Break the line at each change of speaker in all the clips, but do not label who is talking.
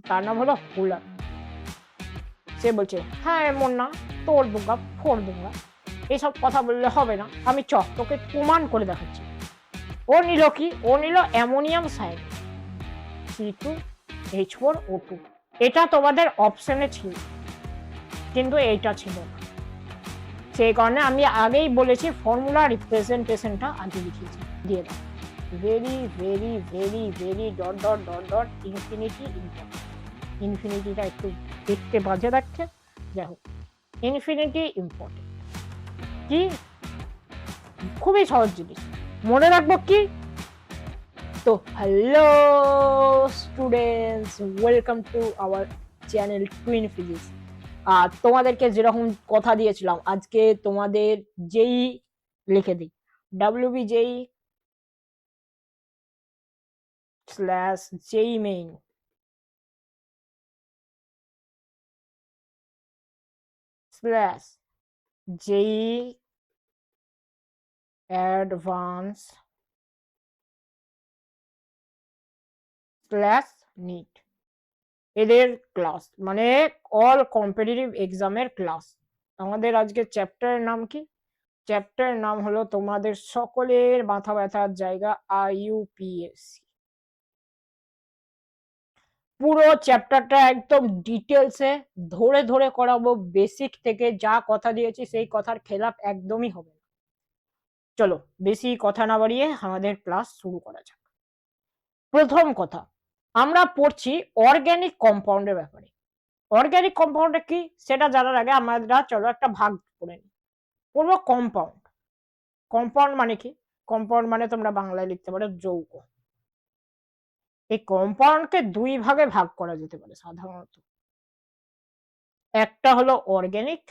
তার নাম হলো হুলার। সে বলছে, হ্যাঁ এমন না, তোর দুঙ্গা ফোর দুঙ্গা, এইসব কথা বললে হবে না, আমি তোকে প্রমাণ করে দেখাচ্ছি। ও নিল কি? ও নিল অ্যামোনিয়াম সাইড C2H4O2। এটা তোমাদের অপশনে ছিল, কিন্তু এইটা ছিল না। সেই কারণে আমি আগেই বলেছি ফর্মুলা রিপ্রেজেন্টেশনটা আগে লিখিয়েছি, দিয়ে দাও। Very very very very dot dot dot dot infinity important. ইনফিনিটিটা একটু দেখতে বাজে লাগছে, যাই হোক, ইনফিনিটি ইম্পর্টেন্ট কি? খুবই সহজ জিনিস, মনে রাখবো কি? তো hello students, welcome to our channel twin physics. আর তোমাদেরকে যেরকম কথা দিয়েছিলাম, আজকে তোমাদের যেই লিখে দিই, WBJEE / JEE main / JEE advance / NEET এদের ক্লাস, মানে অল কম্পিটিটিভ এক্সামের ক্লাস। আমাদের আজকে চ্যাপ্টারের নাম কি? চ্যাপ্টারের নাম হলো তোমাদের সকলের মাথা ব্যথার জায়গা, IUPAC। পুরো চ্যাপ্টারটা একদম ডিটেলসে ধরে ধরে করাবো, বেসিক থেকে যা কথা দিয়েছি সেই কথার খেলাপ একদমই হবে না। চলো বেশি কথা না বাড়িয়ে আমাদের ক্লাস শুরু করা যাক। প্রথম কথা, আমরা পড়ছি অর্গানিক কম্পাউন্ডের ব্যাপারে। অর্গানিক কম্পাউন্ডে কি সেটা জানার আগে আমরা চলো একটা ভাগ করে নিই। পড়বো কম্পাউন্ড। কম্পাউন্ড মানে কি? কম্পাউন্ড মানে তোমরা বাংলায় লিখতে পারো যৌগ। এই কম্পাউন্ডকে দুই ভাগে ভাগ করা যেতে পারে সাধারণত। একটা হলো অর্গানিক,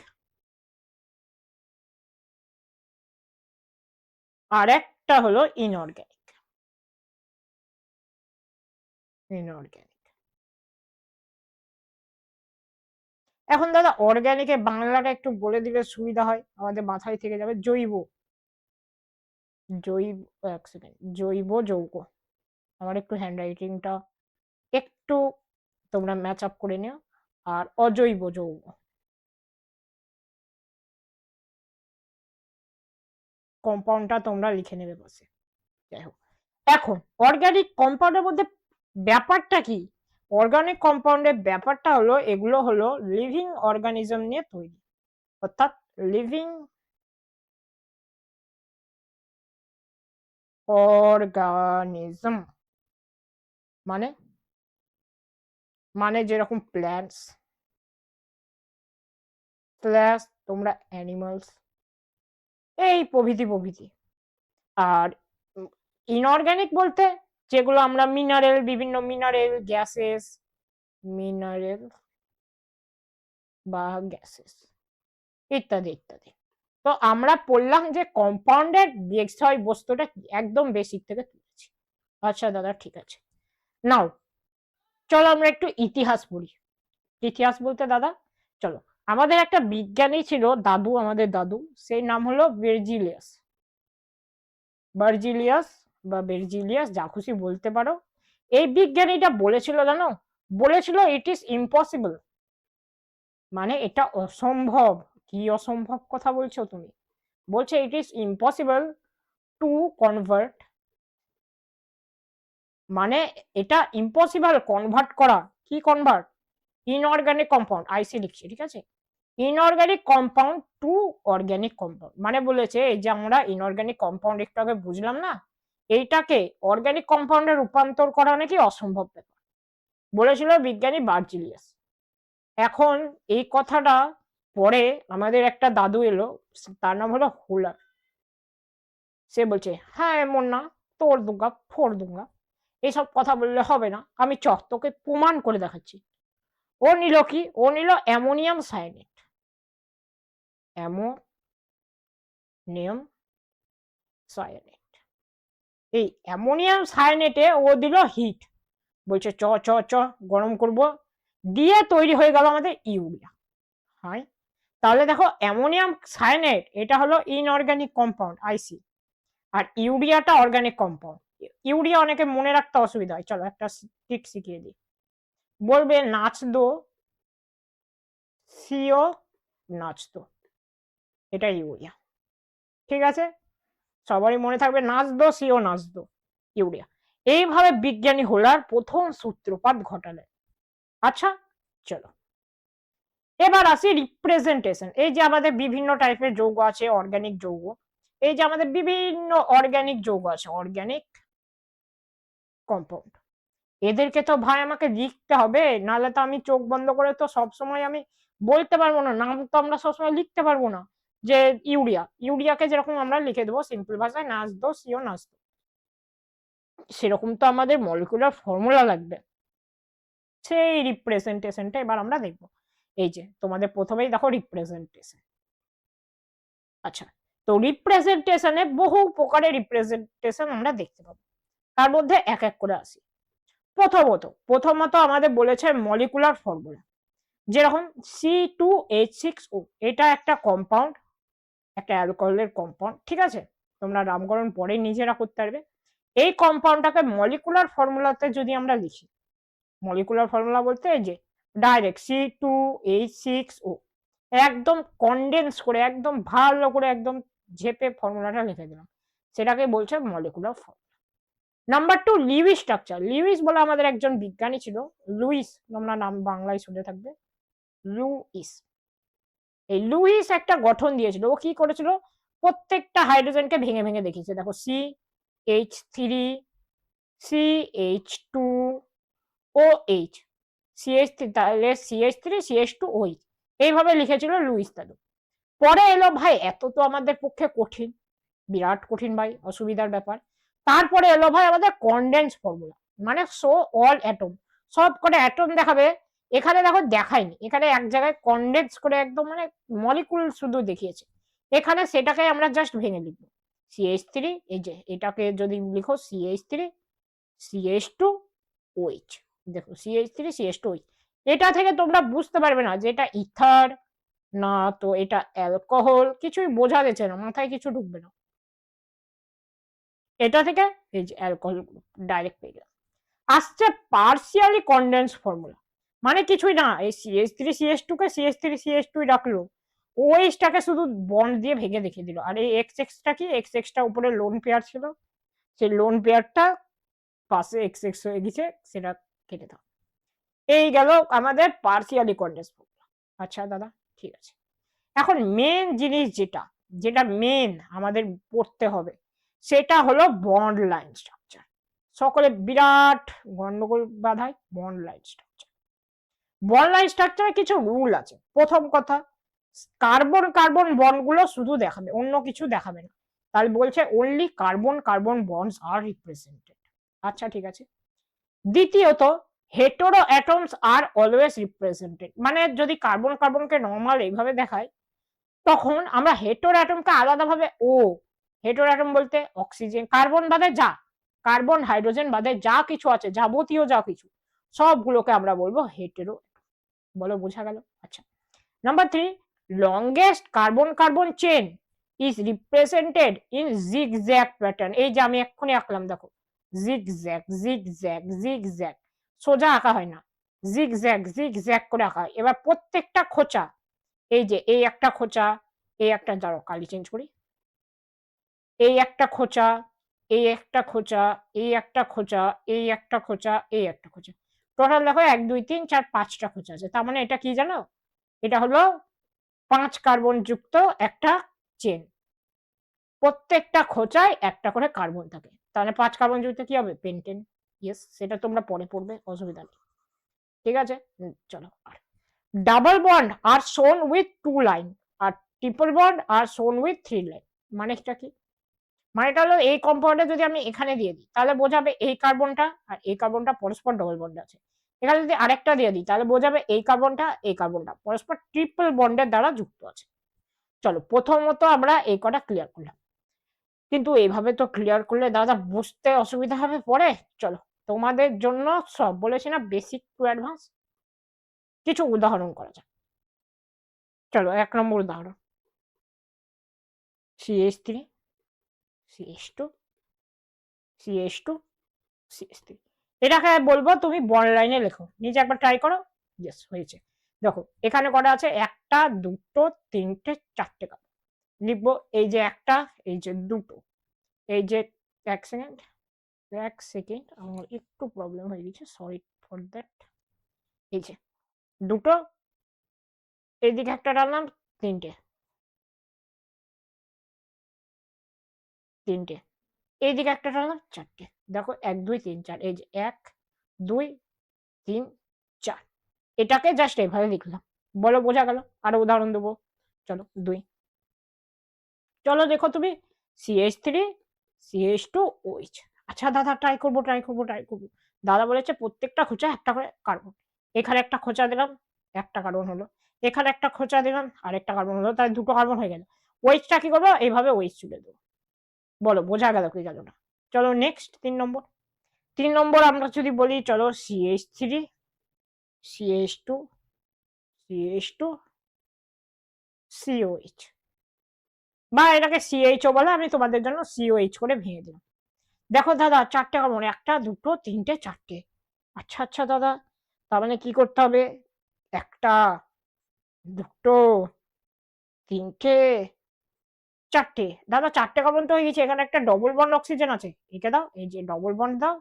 আর একটা হলো ইনঅর্গানিক। ইনঅর্গানিক। এখন দাদা অর্গানিকে বাংলাটা একটু বলে দিলে সুবিধা হয়, আমাদের মাথায় থেকে যাবে। জৈব, জৈব, এক সেকেন্ড, জৈব যৌগ। আমার একটু হ্যান্ডরাইটিংটা একটু তোমরা ম্যাচ আপ করে নিও। আর অজৈব যৌগ, কম্পাউন্ডটা তোমরা লিখে নেবে পাশে। যাই হোক, এখন অর্গানিক কম্পাউন্ডের মধ্যে ব্যাপারটা কি? অর্গানিক কম্পাউন্ডের ব্যাপারটা হলো এগুলো হলো লিভিং অর্গানিজম নিয়ে তৈরি, অর্থাৎ লিভিং অর্গানিজম মানে মানে যেরকম প্ল্যান্টস প্লাস তোমরা অ্যানিমালস, এই প্রভৃতি প্রভৃতি। আর ইনঅর্গানিক বলতে যেগুলো আমরা মিনারেল, বিভিন্ন মিনারেল গ্যাসেস, মিনারেল বা গ্যাসেস ইত্যাদি ইত্যাদি। তো আমরা পড়লাম যে কম্পাউন্ডের বিষয় বস্তুটা একদম বেসিক থেকে তুলেছি। আচ্ছা দাদা ঠিক আছে, নাও চলো আমরা একটু ইতিহাস পড়ি। ইতিহাস বলতে দাদা চলো, আমাদের একটা বিজ্ঞানী ছিল দাদু, আমাদের দাদু, সেই নাম হলো বেরজিলিয়াস। বার্জিলিয়াস বা বেরজিলিয়াস, যা খুশি বলতে পারো। এই বিজ্ঞানীটা বলেছিল জানো, বলেছিল ইট ইজ ইম্পসিবল, মানে এটা অসম্ভব। কি অসম্ভব কথা বলছো তুমি? বলছে it is impossible to convert, মানে এটা ইম্পসিবল কনভার্ট করা। কি কনভার্ট? ইনঅর্গানিক কম্পাউন্ড, আইসি লিখছি ঠিক আছে, inorganic compound to organic compound. মানে বলেছে এই যে আমরা ইনঅর্গানিক কম্পাউন্ড একটু আগে বুঝলাম না, এইটাকে অর্গানিক কম্পাউন্ডে রূপান্তর করা নাকি অসম্ভব ব্যাপার, বলেছিল বিজ্ঞানী বার্জিলিয়াস। এখন এই কথাটা পরে আমাদের একটা দাদু এলো, তার নাম হলো হুলার। সে বলছে, হ্যাঁ এমন না, তোর দুঙ্গা ফোর দুঙ্গা, এইসব কথা বললে হবে না, আমি তোকে প্রমাণ করে দেখাচ্ছি। ও নিল কি? ও নিল অ্যামোনিয়াম সায়ানেট। Ammonium cyanate. এই অ্যামোনিয়াম সায়ানেটে ও দিল হিট, বলছে চ চ চ গরম করব, দিয়ে তৈরি হয়ে গেল আমাদের ইউরিয়া। হয়, তাহলে দেখো অ্যামোনিয়াম সায়ানেট এটা হলো ইনঅর্গানিক কম্পাউন্ড আইসি, আর ইউরিয়াটা অর্গানিক কম্পাউন্ড। ইউরিয়া অনেকে মনে রাখতে অসুবিধা হয়, চলো একটা ট্রিক শিখিয়ে দিই। বলবে নাচ দো, সিও নাচ দো, এটা ইউরিয়া। ঠিক আছে, সবারই মনে থাকবে নাচ দো সিও নাচ দো, ইউরিয়া। এইভাবে বিজ্ঞানী হোলার প্রথম সূত্রপাত ঘটালেন। আচ্ছা, চলো এবার আসি রিপ্রেজেন্টেশন। এই যে আমাদের বিভিন্ন টাইপের যৌগ আছে, অর্গানিক যৌগ, এই যে আমাদের বিভিন্ন অর্গানিক যৌগ আছে, অর্গানিক কম্পাউন্ড, এদেরকে তো ভাই আমাকে লিখতে হবে, নাহলে তো আমি চোখ বন্ধ করে তো সবসময় আমি বলতে পারবো না, নাম তো আমরা সবসময় লিখতে পারবো না। যে ইউরিয়া, ইউরিয়াকে যেরকম আমরা লিখে দেবো সিম্পল ভাষায় নাচ দো সিও নাচ দো, সেরকম তো আমাদের মলিকুলার ফর্মুলা লাগবে। সেই রিপ্রেজেন্টেশনটা এবার আমরা দেখবো। এই যে তোমাদের প্রথমেই দেখো রিপ্রেজেন্টেশন। আচ্ছা, তো রিপ্রেজেন্টেশনে বহু প্রকারের রিপ্রেজেন্টেশন আমরা দেখতে পাবো, তার মধ্যে এক এক করে আসি। প্রথমত আমাদের বলেছে মলিকুলার ফর্মুলা, যেরকম C2H6O, এটা একটা কম্পাউন্ড, একটা অ্যালকোহলের কম্পাউন্ড। ঠিক আছে, তোমরা নামকরণ পরে নিজেরা করতে পারবে। এই কম্পাউন্ডটাকে মলিকুলার ফর্মুলাতে যদি আমরা লিখি, মলিকুলার ফর্মুলা বলতে এই যে ডাইরেক্ট C2H6O, একদম কনডেন্স করে, একদম ভালো করে, একদম ঝেপে ফর্মুলাটা লিখে দিলাম, সেটাকে বলছে molecular formula. Number 2, Lewis structure. Lewis বলে আমাদের একজন বিজ্ঞানী ছিল, লুইস, তোমরা নাম বাংলায় শুনে থাকবে, লুইস। এই লুইস একটা গঠন দিয়েছিল, ও কি করেছিল, প্রত্যেকটা হাইড্রোজেনকে ভেঙে ভেঙে দেখিয়েছে। দেখো CH3, CH2OH, CH3, তাহলে CH3, CH2OH, এইভাবে লিখেছিল লুইস দাদু। পরে এলো ভাই, এত তো আমাদের পক্ষে কঠিন, বিরাট কঠিন ভাই, অসুবিধার ব্যাপার। তারপরে এলো ভাই আমাদের কনডেন্স ফর্মুলা, মানে শো অল অ্যাটম, সব করে অ্যাটম দেখাবে। এখানে দেখো দেখায়নি, এখানে এক জায়গায় কনডেন্স করে একদম মানে মলিকুল শুধু দেখিয়েছে, এখানে সেটাকে আমরা জাস্ট ভেঙে লিখবো। CH3, এই যে এটাকে যদি লিখো CH3, CH2OH, দেখো CH3, CH2OH, এটা থেকে তোমরা বুঝতে পারবে না যে এটা ইথার না তো এটা অ্যালকোহল, কিছুই বোঝা যাচ্ছে না, মাথায় কিছু ঢুকবে না। এটা থেকে এই যে অ্যালকোহল ডাইরেক্ট পেয়ে গেলাম। আসছে পার্সিয়ালি কনডেন্স ফর্মুলা, মানে কিছুই না, এই CH3 CH2 কে CH3 CH2 রাখলো, ওএইচটাকে শুধু বন্ড দিয়ে ভেঙে দেখিয়ে দিল। আর এই XX টা কি, XX টা উপরে লোন পেয়ার ছিল, সেই লোন পেয়ারটা পাশে XX হয়ে গেছে, সেটা কেটে দাও। এই গেল আমাদের পার্সিয়ালি কনডেন্স ফর্মুলা। আচ্ছা দাদা, ঠিক আছে। এখন মেন জিনিস যেটা, যেটা মেন আমাদের পড়তে হবে, সেটা হলো বন্ড লাইন স্ট্রাকচার। সকলে বিরাট গন্ডগোল বাধায় bond line structure. Bond line স্ট্রাকচারে কিছু রুল আছে। প্রথম কথা, কার্বন কার্বন বন্ডগুলো শুধু দেখাবে, অন্য কিছু দেখাবে না। তাহলে বলছে only carbon carbon bonds are represented. আচ্ছা, ঠিক আছে। দ্বিতীয়ত, hetero atoms are always represented, মানে যদি কার্বন কার্বনকে নর্মাল এইভাবে দেখায়, তখন আমরা হেটেরো অ্যাটমকে আলাদাভাবে, হেটেরো অ্যাটম বলতে অক্সিজেন, কার্বন বাদে যা, কার্বন হাইড্রোজেন বাদে যা কিছু আছে, যাবতীয় যা কিছু, সবগুলোকে আমরা বলবো হেটেরো। বলো, বোঝা গেল? আচ্ছা। Number 3, longest carbon carbon chain is represented in zigzag pattern. এই যে আমি এক্ষুনি আঁকলাম, দেখো জিগজ্যাগ জিগজ্যাগ জিগজ্যাগ, সোজা আঁকা হয় না, জিগজ্যাগ জিগজ্যাগ করে আঁকা হয়। এবার প্রত্যেকটা খোঁচা, এই যে এই একটা খোঁচা, এই একটা, দাঁড়াও কালি চেঞ্জ করি, এই একটা খোঁচা, এই একটা খোঁচা, এই একটা খোঁচা, এই একটা খোঁচা, এই একটা খোঁচা, টোটাল দেখো 1 2 3 4 5টা খোঁচা আছে। তার মানে এটা কি জানো, এটা হলো 5 কার্বন যুক্ত একটা চেন, প্রত্যেকটা খোঁচায় একটা করে কার্বন থাকে, তাহলে 5 কার্বন যুক্ত কি হবে, পেন্টেন। ইয়েস, সেটা তোমরা পরে পড়বে, অসুবিধা নেই। ঠিক আছে, চলো। আর double bond are shown with 2 line, আর triple bond are shown with 3 line. মানে এটা কি, মানে এটা হলো এই কম্পাউন্ডে যদি আমি এখানে দিয়ে দিই, তাহলে বোঝাবে এই কার্বনটা আর এই কার্বনটা পরস্পর ডবল বন্ডে আছে। এখানে যদি আরেকটা দিয়ে দিই, তাহলে বোঝাবে এই কার্বনটা পরস্পর ট্রিপল বন্ডের দ্বারা যুক্ত আছে। চলো, প্রথমত আমরা এই কটা ক্লিয়ার করলাম, কিন্তু এইভাবে তো ক্লিয়ার করলে দাদা বুঝতে অসুবিধা হবে পরে। চলো, তোমাদের জন্য সব বলেছি না, বেসিক টু অ্যাডভান্স, কিছু উদাহরণ করা যাক। চলো, 1 নম্বর উদাহরণ, CH3, CH2, CH2, CH3। এটাকে বলবো তুমি বন্ড লাইনে লেখো, নিচে একবার ট্রাই করো। ইয়েস, হয়েছে। দেখো এখানে কটা আছে, একটা দুটো তিনটে চারটে কার্বন। লিখবো এই যে একটা, এই যে দুটো, এই যে, এক সেকেন্ড আমার একটু প্রবলেম হয়ে গেছে, সরি ফর দ্যাট। এই যে দুটো, এইদিকে একটা ডাললাম, তিনটে, তিনটে, এইদিকে একটা ডাললাম, চারটে। দেখো 1 2 3 4, এই যে 1 2 3 4। এটাকে জাস্ট এভাবে লিখলাম। বলো বোঝা গেল? আরো উদাহরণ দেবো, চলো 2। চলো দেখো তুমি, CH3 CH2OH। আচ্ছা দাদা ট্রাই করবো। দাদা বলেছে প্রত্যেকটা খোঁচা একটা করে কার্বন। এখানে একটা খোঁচা দিলাম, একটা কার্বন হলো। এখানে একটা খোঁচা দিলাম, আর একটা কার্বন হলো, তাই দুটো কার্বন হয়ে গেল। ওয়েটটা কি করবো, এইভাবে ওয়েট তুলে দেবো। বলো বোঝা গেল কি গেল না? চলো নেক্সট 3 নম্বর। 3 নম্বর আমরা যদি বলি, চলো CH3 CH2 CH2 COH, বা এটাকে CHO বলে, আমি তোমাদের জন্য COH করে ভেঙে দিলাম। দেখো দাদা চারটে কার্বন, একটা দুটো তিনটে চারটে। আচ্ছা দাদা, তার মানে কি করতে হবে, একটা দুটো তিনটে চারটে। দাদা চারটে কার্বন তো হয়ে গেছে, এখানে একটা ডবল বন্ড অক্সিজেন আছে, একে দাও, এই যে ডবল বন্ড দাও,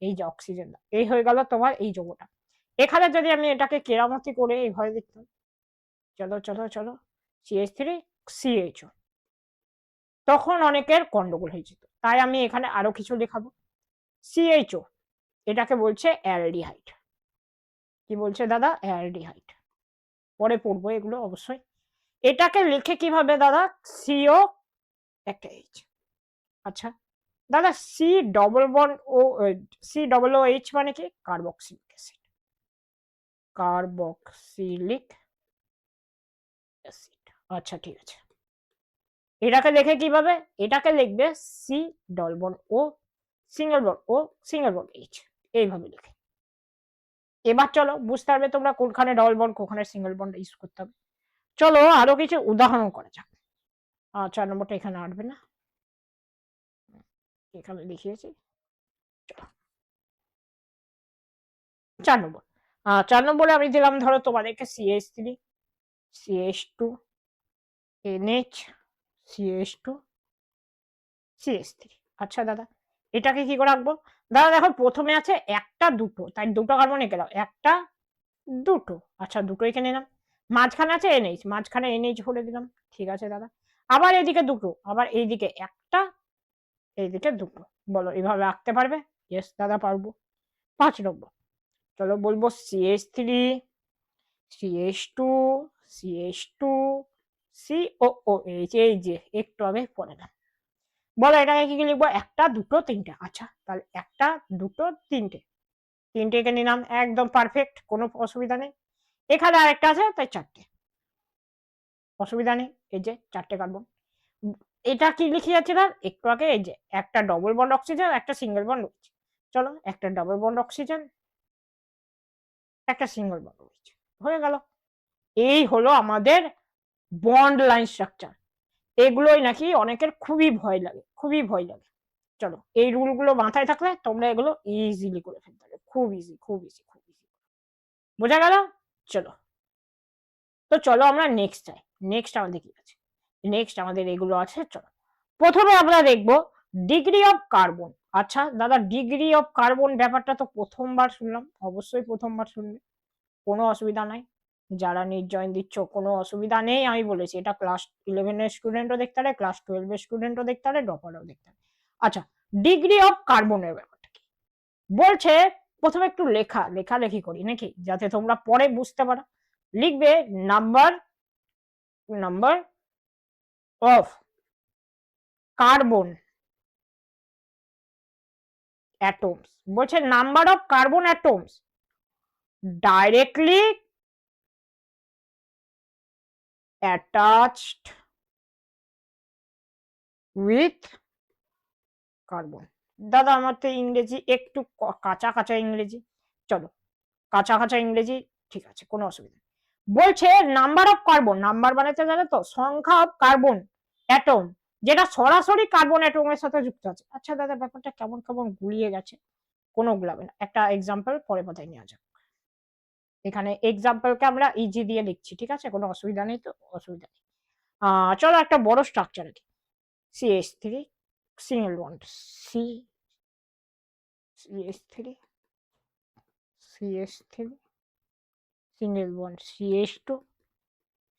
এই যে অক্সিজেন দাও, এই হয়ে গেল তোমার এই যৌগটা। এখানে যদি আমি এটাকে কেরামতি করে এইভাবে দেখতাম, চলো CH3 CHO, তখন অনেকের গন্ডগোল হয়ে যেত। তাই আমি এখানে আরো কিছু লেখাবো। CHO, এটাকে বলছে অ্যালডিহাইড। কি বলছে দাদা, অ্যালডিহাইড। পরে পড়বো এগুলো অবশ্যই। এটাকে লিখে কিভাবে দাদা, CO একটা H। আচ্ছা দাদা COOH মানে কি, কার্বক্সিলিক অ্যাসিড, কার্বক্সিলিক অ্যাসিড। আচ্ছা ঠিক আছে, এটাকে লিখে কিভাবে, এটাকে লিখবে সি ডবল বন্ড ও সিঙ্গেল বন্ড ও সিঙ্গেল বন্ড H, এইভাবে লিখে। এবার চলো বুঝতে পারবে তোমরা কোনখানে ডবল বন্ড কোনখানে সিঙ্গেল বন্ড ইউজ করতে হবে। চলো আরো কিছু উদাহরণ করা যাক। 4 নম্বরটা এখানে আসবে না, এখানে লিখিয়েছি। 4 নম্বর, 4 নম্বরে আমি দিলাম ধরো তোমাদেরকে CH3 CH2 NH CH2 CH3। আচ্ছা দাদা এটাকে কি করে রাখবো, দাদা দেখো প্রথমে আছে একটা দুটো, তাই দুটো কার্বন এঁকে দাও, একটা দুটো। আচ্ছা দুটো এখানে নিলাম, মাঝখানে আছে NH, মাঝখানে NH ভরে দিলাম। ঠিক আছে দাদা, আবার এদিকে দুটো, আবার এইদিকে একটা, এইদিকে দুটো। বলো এভাবে রাখতে পারবে? ইয়েস দাদা পারবো। 5 নম্বর, চলো বলবো CH3 CH2 CH2 COOH, এই যে একটু আগে পড়ে না। বলো এটাকে কি লিখবো, একটা দুটো তিনটে। আচ্ছা তাহলে একটা দুটো তিনটে, তিনটে এখানে নিলাম, একদম পারফেক্ট, কোনো অসুবিধা নেই। এখানে আরেকটা আছে তাই চারটে, অসুবিধা নেই, এই যে চারটে কার্বন। এটা কি লিখে যাচ্ছিলাম একটু আগে, এই যে একটা ডবল বন্ড অক্সিজেন একটা সিঙ্গেল বন্ড রয়েছে। চলো একটা ডবল বন্ড অক্সিজেন একটা সিঙ্গেল বন্ড রয়েছে, হয়ে গেল। এই হলো আমাদের বন্ড লাইন স্ট্রাকচার। এগুলোই নাকি অনেকের খুবই ভয় লাগে। চলো এই রুলগুলো মাথায় থাকলে তোমরা এগুলো ইজিলি করে ফেলতে পারবে, খুব ইজি। বোঝা গেল? চলো, তো চলো আমরা নেক্সট যাই। নেক্সট আমাদের কি আছে, নেক্সট আমাদের এগুলো আছে। চলো প্রথমে আমরা দেখবো ডিগ্রি অফ কার্বন। আচ্ছা দাদা ডিগ্রি অফ কার্বন ব্যাপারটা তো প্রথমবার শুনলাম, অবশ্যই প্রথমবার শুনবে, কোনো অসুবিধা নাই। যারা নিট জয়েন দিচ্ছ কোনো অসুবিধা নেই, আমি বলেছি এটা ক্লাস 11 এর স্টুডেন্টও দেখতে পারে, ক্লাস 12 এর স্টুডেন্টও দেখতে পারে, ড্রপারও দেখতে পারে। আচ্ছা ডিগ্রি অফ কার্বনের ব্যাপারটা কি বলছে, প্রথমে একটু লেখালেখি করি নাকি, যাতে তোমরা পরে বুঝতে পারো। লিখবে নাম্বার অফ কার্বন অ্যাটমস, বলছে number of carbon atoms directly attached with carbon. দাদা আমার তো ইংরেজি একটু কাঁচা ইংরেজি, চলো কাঁচা ইংরেজি, ঠিক আছে কোনো অসুবিধা নেই। বলছে নাম্বার অফ কার্বন, নাম্বার বানাতে জানো তো, সংখ্যা অফ কার্বন অ্যাটম, যেটা সরাসরি কার্বন অ্যাটমের সাথে যুক্ত আছে। আচ্ছা দাদা ব্যাপারটা কেমন গুলিয়ে গেছে, কোনো গুলাবে না। একটা এক্সাম্পল পরে কথায় নেওয়া যাক। এখানে এক্সাম্পলকে আমরা ইজি দিয়ে লিখছি, ঠিক আছে, কোনো অসুবিধা নেই, তো অসুবিধা নেই। চলো একটা বড় স্ট্রাকচার আগে, CH3 single bond CH3 single bond CH2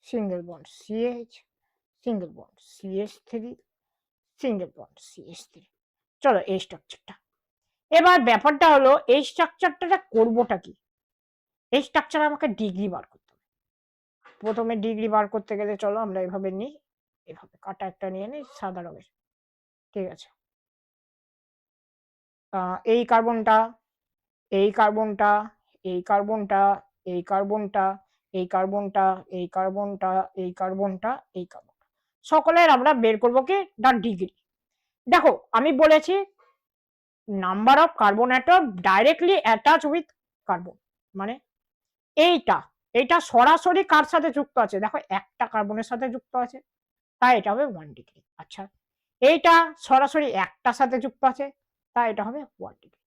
single bond CH single bond CH3 single bond CH3। চলো এই স্ট্রাকচারটা, এবার ব্যাপারটা হলো এই স্ট্রাকচারটা করবোটা কি, এই স্ট্রাকচারে আমাকে ডিগ্রি বার করতে হবে। প্রথমে ডিগ্রি বার করতে গেলে চলো আমরা এভাবে নিই, এভাবে কাটা একটা নিয়ে নিই সাদা রঙের, ঠিক আছে। এই কার্বনটা, এই কার্বনটা, এই কার্বনটা, এই কার্বনটা, এই কার্বনটা, এই কার্বনটা, এই কার্বনটা, এই কার্বনটা, সকলের আমরা বের করবো কি না ডিগ্রি। দেখো আমি বলেছি number of carbon atom directly attach with carbon, মানে এইটা সরাসরি কার সাথে যুক্ত আছে, দেখো একটা কার্বনের সাথে যুক্ত আছে, তাই এটা হবে 1 ডিগ্রি। আচ্ছা এইটা সরাসরি একটার সাথে যুক্ত আছে, তাই এটা হবে 1 ডিগ্রি।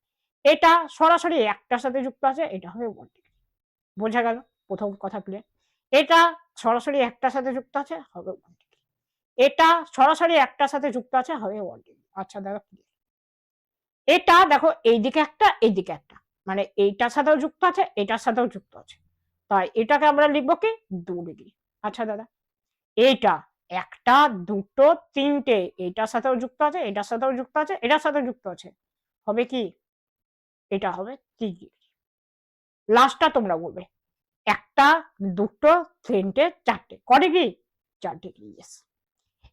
এটা সরাসরি একটার সাথে যুক্ত আছে, এটা হবে 1 ডিগ্রি। বোঝা গেল প্রথম কথা ক্লিয়ার। এটা সরাসরি একটার সাথে যুক্ত আছে, হবে 1 ডিগ্রি। এটা সরাসরি একটার সাথে যুক্ত আছে, হবে 1 ডিগ্রি। আচ্ছা দেখো ক্লিয়ার। এটা দেখো এইদিকে একটা এইদিকে একটা, মানে এইটার সাথেও যুক্ত আছে এটার সাথেও যুক্ত আছে, তাই এটাকে আমরা লিখবো কি 2 ডিগ্রি। আচ্ছা দাদা এইটা একটা দুটো তিনটে এটার সাথেও যুক্ত আছে এটার সাথেও যুক্ত আছে এটার সাথেও যুক্ত আছে, হবে কি এটা হবে 3 ডিগ্রি। লাস্টটা তোমরা বলবে একটা দুটো তিনটে চারটে, ক ডিগ্রি 4 ডিগ্রি। ইয়েস,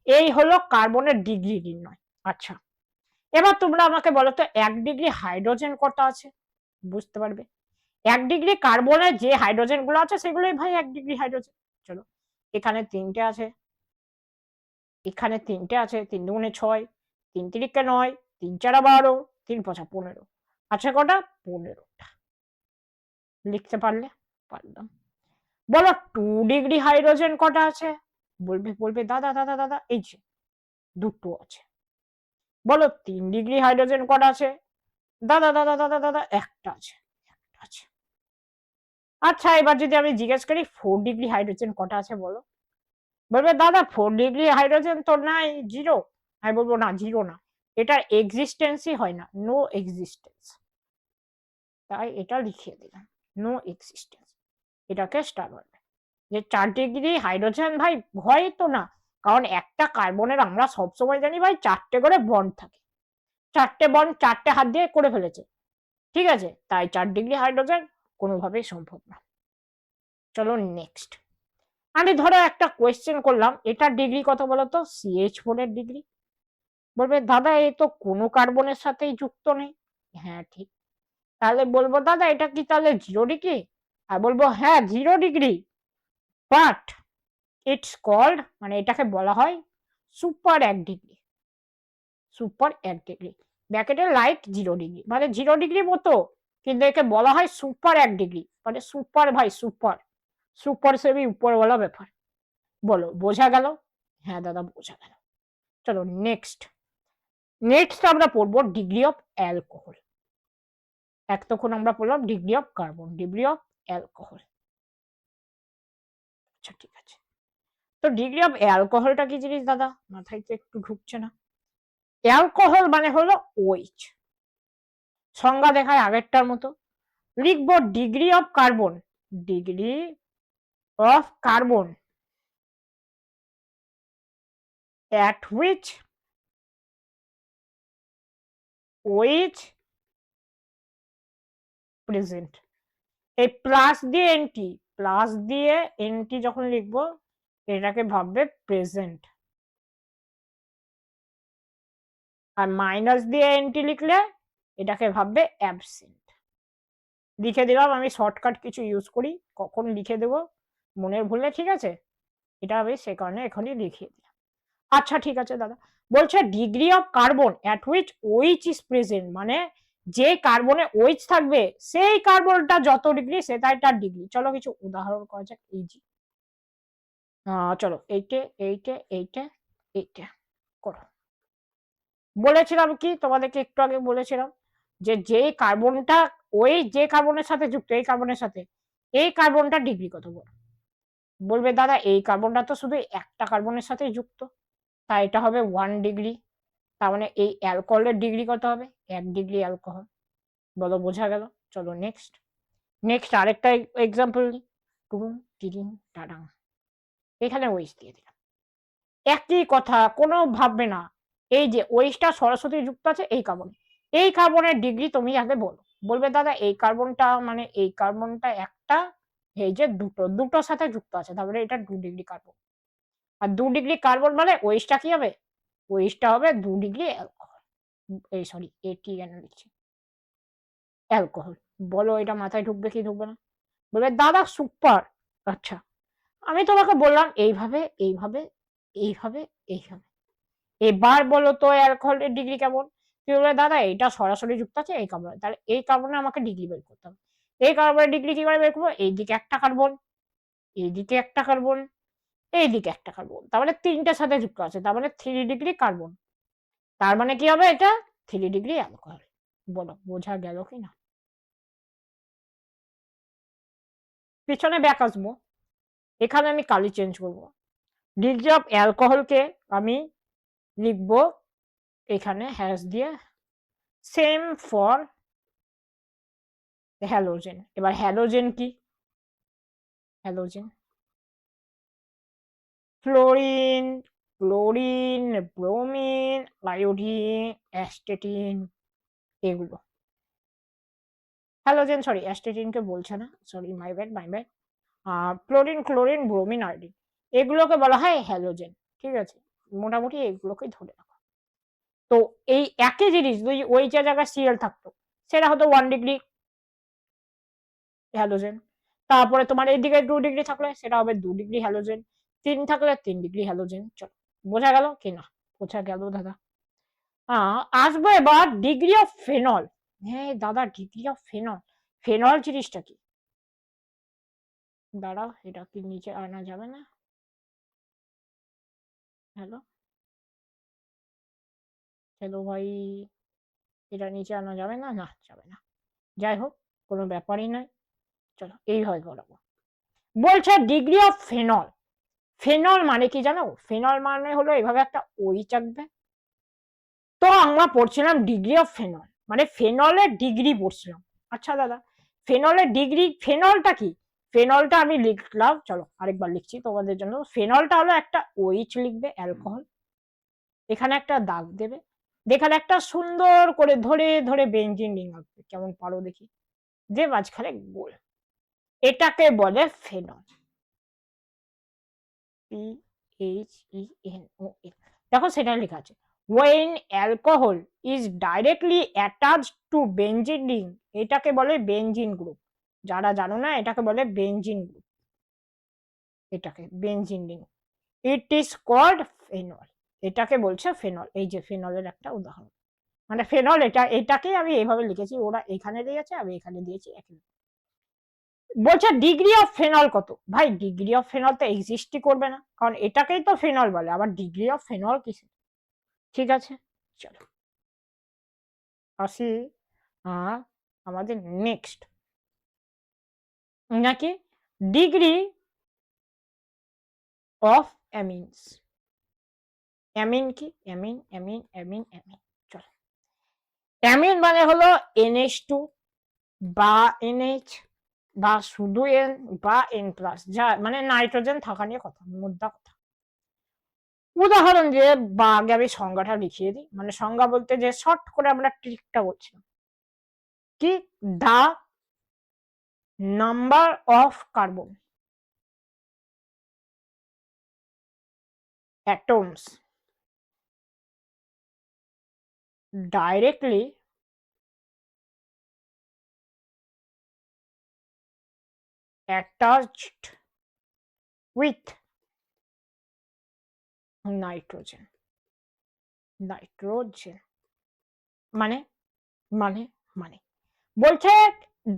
এই হলো কার্বনের ডিগ্রি নির্ণয়। আচ্ছা এবার তোমরা আমাকে বলো তো 1 ডিগ্রি হাইড্রোজেন কটা আছে, বুঝতে পারবে 1 ডিগ্রি কার্বনের যে হাইড্রোজেন গুলো আছে সেগুলোই ভাই 1 ডিগ্রি হাইড্রোজেন। চলো এখানে তিনটে আছে, এখানে তিনটে আছে, 3 দুগুণে 6, 3 তিরিকে 9, 3 চারা 12, 3 5 15। আচ্ছা কটা 15টা লিখতে পারলে, পারলাম। বলো 2 ডিগ্রি হাইড্রোজেন কটা আছে, বলবে বলবে দাদা দাদা দাদা এই যে দুটো আছে। বলো 3 ডিগ্রি হাইড্রোজেন কটা আছে, দাদা দাদা দাদা দাদা একটা আছে, একটা আছে। আচ্ছা এবার যদি আমি জিজ্ঞেস করি 4 ডিগ্রি হাইড্রোজেন কটা আছে বলো, বলবে দাদা 4 ডিগ্রি হাইড্রোজেন তো নাই, জিরো। আমি বলবো না জিরো না, এটার এক্সিস্টেন্সই হয় না, নো এক্সিস্টেন্স, তাই এটা লিখিয়ে দিলাম নো এক্সিস্টেন্স। এটাকে স্টার বলবে যে 4 ডিগ্রি হাইড্রোজেন ভাই হয় তো না, কারণ একটা কার্বনের আমরা সবসময় জানি ভাই 4টে করে বন্ড থাকে, 4টে বন্ড 4টে হাত দিয়ে করে ফেলেছে, ঠিক আছে, তাই 4 ডিগ্রি হাইড্রোজেন কোনোভাবেই সম্ভব না। চলো নেক্সট, আমি ধরো একটা কোয়েশ্চেন করলাম, এটার ডিগ্রি কত বলতো, CH4 এর ডিগ্রি। বলবে দাদা এ তো কোনো কার্বনের সাথেই যুক্ত নেই, হ্যাঁ ঠিক, তাহলে বলবো দাদা এটা কি তাহলে 0 ডিগ্রি, আর বলবো হ্যাঁ 0 ডিগ্রি, বাট ইটস কল্ড, মানে এটাকে বলা হয় সুপার 1 ডিগ্রি, সুপার 1 ডিগ্রি ব্র্যাকেটে লাইক 0 ডিগ্রি, মানে 0 ডিগ্রি মতো, কিন্তু একে বলা হয় সুপার 1 ডিগ্রি, মানে সুপার ভাই সুপার, সুপার সেবি উপরওয়ালা ব্যাপার। বলো বোঝা গেল, হ্যাঁ দাদা বোঝা গেল। চলো নেক্সট, নেক্সট আমরা পড়বো ডিগ্রি অফ অ্যালকোহল। এতক্ষণ আমরা পড়লাম degree of carbon, degree of alcohol. আচ্ছা ঠিক আছে, তো ডিগ্রি অফ অ্যালকোহলটা কি জিনিস দাদা, মাথায় তো একটু ঢুকছে না। অ্যালকোহল মানে হলো ওইচ, সংজ্ঞা দেখায় আগেরটার মতো, লিখবো degree of carbon, degree of carbon at which OH present, এই প্লাস দিয়ে এনটি, প্লাস দিয়ে এনটি যখন লিখবো এটাকে ভাববে প্রেজেন্ট, আর মাইনাস দিয়ে এনটি লিখলে এটাকে ভাববে অ্যাবসেন্ট। লিখে দিলাম, আমি শর্টকাট কিছু ইউজ করি, কখন লিখে দেবো মনের ভুলে, ঠিক আছে, এটা আমি সে কারণে এখনই লিখিয়ে দিলাম। আচ্ছা ঠিক আছে দাদা, বলছে degree of carbon at which which is present, মানে যে কার্বনে ওইচ থাকবে সেই কার্বনটা যত ডিগ্রি সেটাই তার ডিগ্রি। চলো কিছু উদাহরণ করা যাক, ইজি। চলো এইটে এইটে এইটে এইটে করো। বলেছিলাম কি তোমাদেরকে একটু আগে বলেছিলাম যে যেই কার্বনটা ওই যে কার্বনের সাথে যুক্ত, এই কার্বনের সাথে এই কার্বনটা ডিগ্রি কত বড়। বলবে দাদা এই কার্বনটা তো শুধু একটা কার্বনের সাথে যুক্ত, তাই এটা হবে 1 ডিগ্রি। তার মানে এই অ্যালকোহলের ডিগ্রি কত হবে, 1 ডিগ্রি অ্যালকোহল। বলো বোঝা গেল? চলো নেক্সট। নেক্সট আরেকটা এক্সাম্পল নিই। টুম টিরিং টাডাং, এখানে ওয়েস দিয়ে দিলাম। একই কথা, কোনো ভাববে না। এই যে ওয়েসটা সরাসরি যুক্ত আছে এই কার্বনে, এই কার্বনের ডিগ্রি তুমি আগে বলো। বলবে দাদা এই কার্বনটা মানে এই কার্বনটা একটা, এই যে দুটোর সাথে যুক্ত আছে, তারপরে এটা 2 ডিগ্রি কার্বন। আর 2 ডিগ্রি কার্বন মানে ওয়েসটা কি হবে, ওয়েসটা হবে 2 ডিগ্রি অ্যালকোহল, এই সরি এটি কেন লিখছি, অ্যালকোহল। বলো এটা মাথায় ঢুকবে কি ঢুকবে না? বলবে দাদা সুপার। আচ্ছা আমি তোমাকে বললাম এইভাবে এইভাবে এইভাবে এইভাবে, এবার বলো তো অ্যালকোহলের ডিগ্রি কেমন? তুমি বলবে দাদা এটা সরাসরি যুক্ত আছে এই কার্বনে, তাহলে এই কার্বনে আমাকে ডিগ্রি বের করতে হবে। এই কার্বনের ডিগ্রি কি করে বের করবো? এইদিকে একটা কার্বন, এইদিকে একটা কার্বন, এইদিকে একটা কার্বন, তার মানে তিনটের সাথে যুক্ত আছে, তার মানে 3 ডিগ্রি কার্বন। তার মানে কি হবে, এটা 3 ডিগ্রি অ্যালকোহল। বলো বোঝা গেল কি না? পিছনে ব্যাক আসবো, এখানে আমি কালি চেঞ্জ করব। ডিগ্রি অফ অ্যালকোহলকে আমি লিখবো এখানে হ্যাশ দিয়ে সেম ফর হ্যালোজেন। এবার হ্যালোজেন কি, halogen fluorine, chlorine, bromine, iodine, astatine, এগুলো হ্যালোজেন। সরি অ্যাস্টেটিনকে বলছে না, sorry my bad my bad. Fluorine, chlorine, bromine, iodine, এগুলোকে বলা হয় হ্যালোজেন। ঠিক আছে, মোটামুটি এগুলোকেই ধরে রাখো। তো এই একই জিনিস যদি ওই যে জায়গায় সিএল থাকতো, সেটা হতো 1 ডিগ্রি হ্যালোজেন। তারপরে তোমার এইদিকে 2 ডিগ্রি থাকলে সেটা হবে 2 ডিগ্রি হ্যালোজেন, 3 থাকলে 3 ডিগ্রি হ্যালোজেন। চলো বোঝা গেল কি না? বোঝা গেল দাদা। আসবো এবার ডিগ্রি অফ ফেনল। হ্যাঁ দাদা ডিগ্রি অফ ফেনল, ফেনল জিনিসটা কি? দাঁড়াও এটা কি নিচে আনা যাবে না? হ্যালো হ্যালো ভাই, এটা নিচে আনা যাবে না? না যাবে না, যাই হোক কোনো ব্যাপারই নয়। চলো এইভাবে বলাবো। বলছে ডিগ্রি অফ ফেনল। ফেনল মানে কি জানো? ফেনল মানে হলো এভাবে একটা ওই চাকবে। তো আমরা পড়ছিলাম ডিগ্রি অফ ফেনল, মানে ফেনলের ডিগ্রি পড়ছিলাম। আচ্ছা দাদা ফেনলের ডিগ্রি, ফেনলটা কি? ফেনলটা আমি লিখলাম, চলো আরেকবার লিখছি তোমাদের জন্য। ফেনলটা হলো একটা ওইচ লিখবে অ্যালকোহল, এখানে একটা দাগ দেবে, দেখালে একটা সুন্দর করে ধরে ধরে বেঞ্জিন রিং আঁকবে, কেমন পারো দেখি, যে মাঝখানে গোল, এটাকে বলে ফেনল। PHENOL, দেখো সেটা লেখা আছে when alcohol is directly attached to benzene ring, এটাকে বলে বেনজিন গ্রুপ। যারা জানো না এটাকে বলে বেনজিন গ্রুপ, এটাকে benzene ring. It is called phenol, এটাকে বলছে ফেনল। এই যে ফেনলের একটা উদাহরণ, মানে ফেনল এটা, এটাকেই আমি এইভাবে লিখেছি, ওরা এখানে দিয়েছে আমি এখানে দিয়েছি একই। বলছে ডিগ্রি অফ ফেনল কত? ভাই ডিগ্রি অফ ফেনল তো এক্সিস্টই করবে না, কারণ এটাকেই তো ফেনল বলে, আবার ডিগ্রি অফ ফেনল কিসে? ঠিক আছে চলো আসি আমাদের নেক্সট, নাকি ডিগ্রি অফ অ্যামিনস। অ্যামিন কি? Amine amine amine amine. চলো অ্যামিন মানে হলো NH2 বা NH বা শুধু N বা N+, যা মানে নাইট্রোজেন থাকা নিয়ে কথা, মুদ্রা কথা। উদাহরণ দিয়ে বা আগে আমি সংজ্ঞাটা লিখিয়ে দিই, মানে সংজ্ঞা বলতে যে শর্ট করে আমরা ট্রিকটা বলছিলাম কি, the number of carbon atoms directly attached with nitrogen, nitrogen মানে মানে মানে বলছে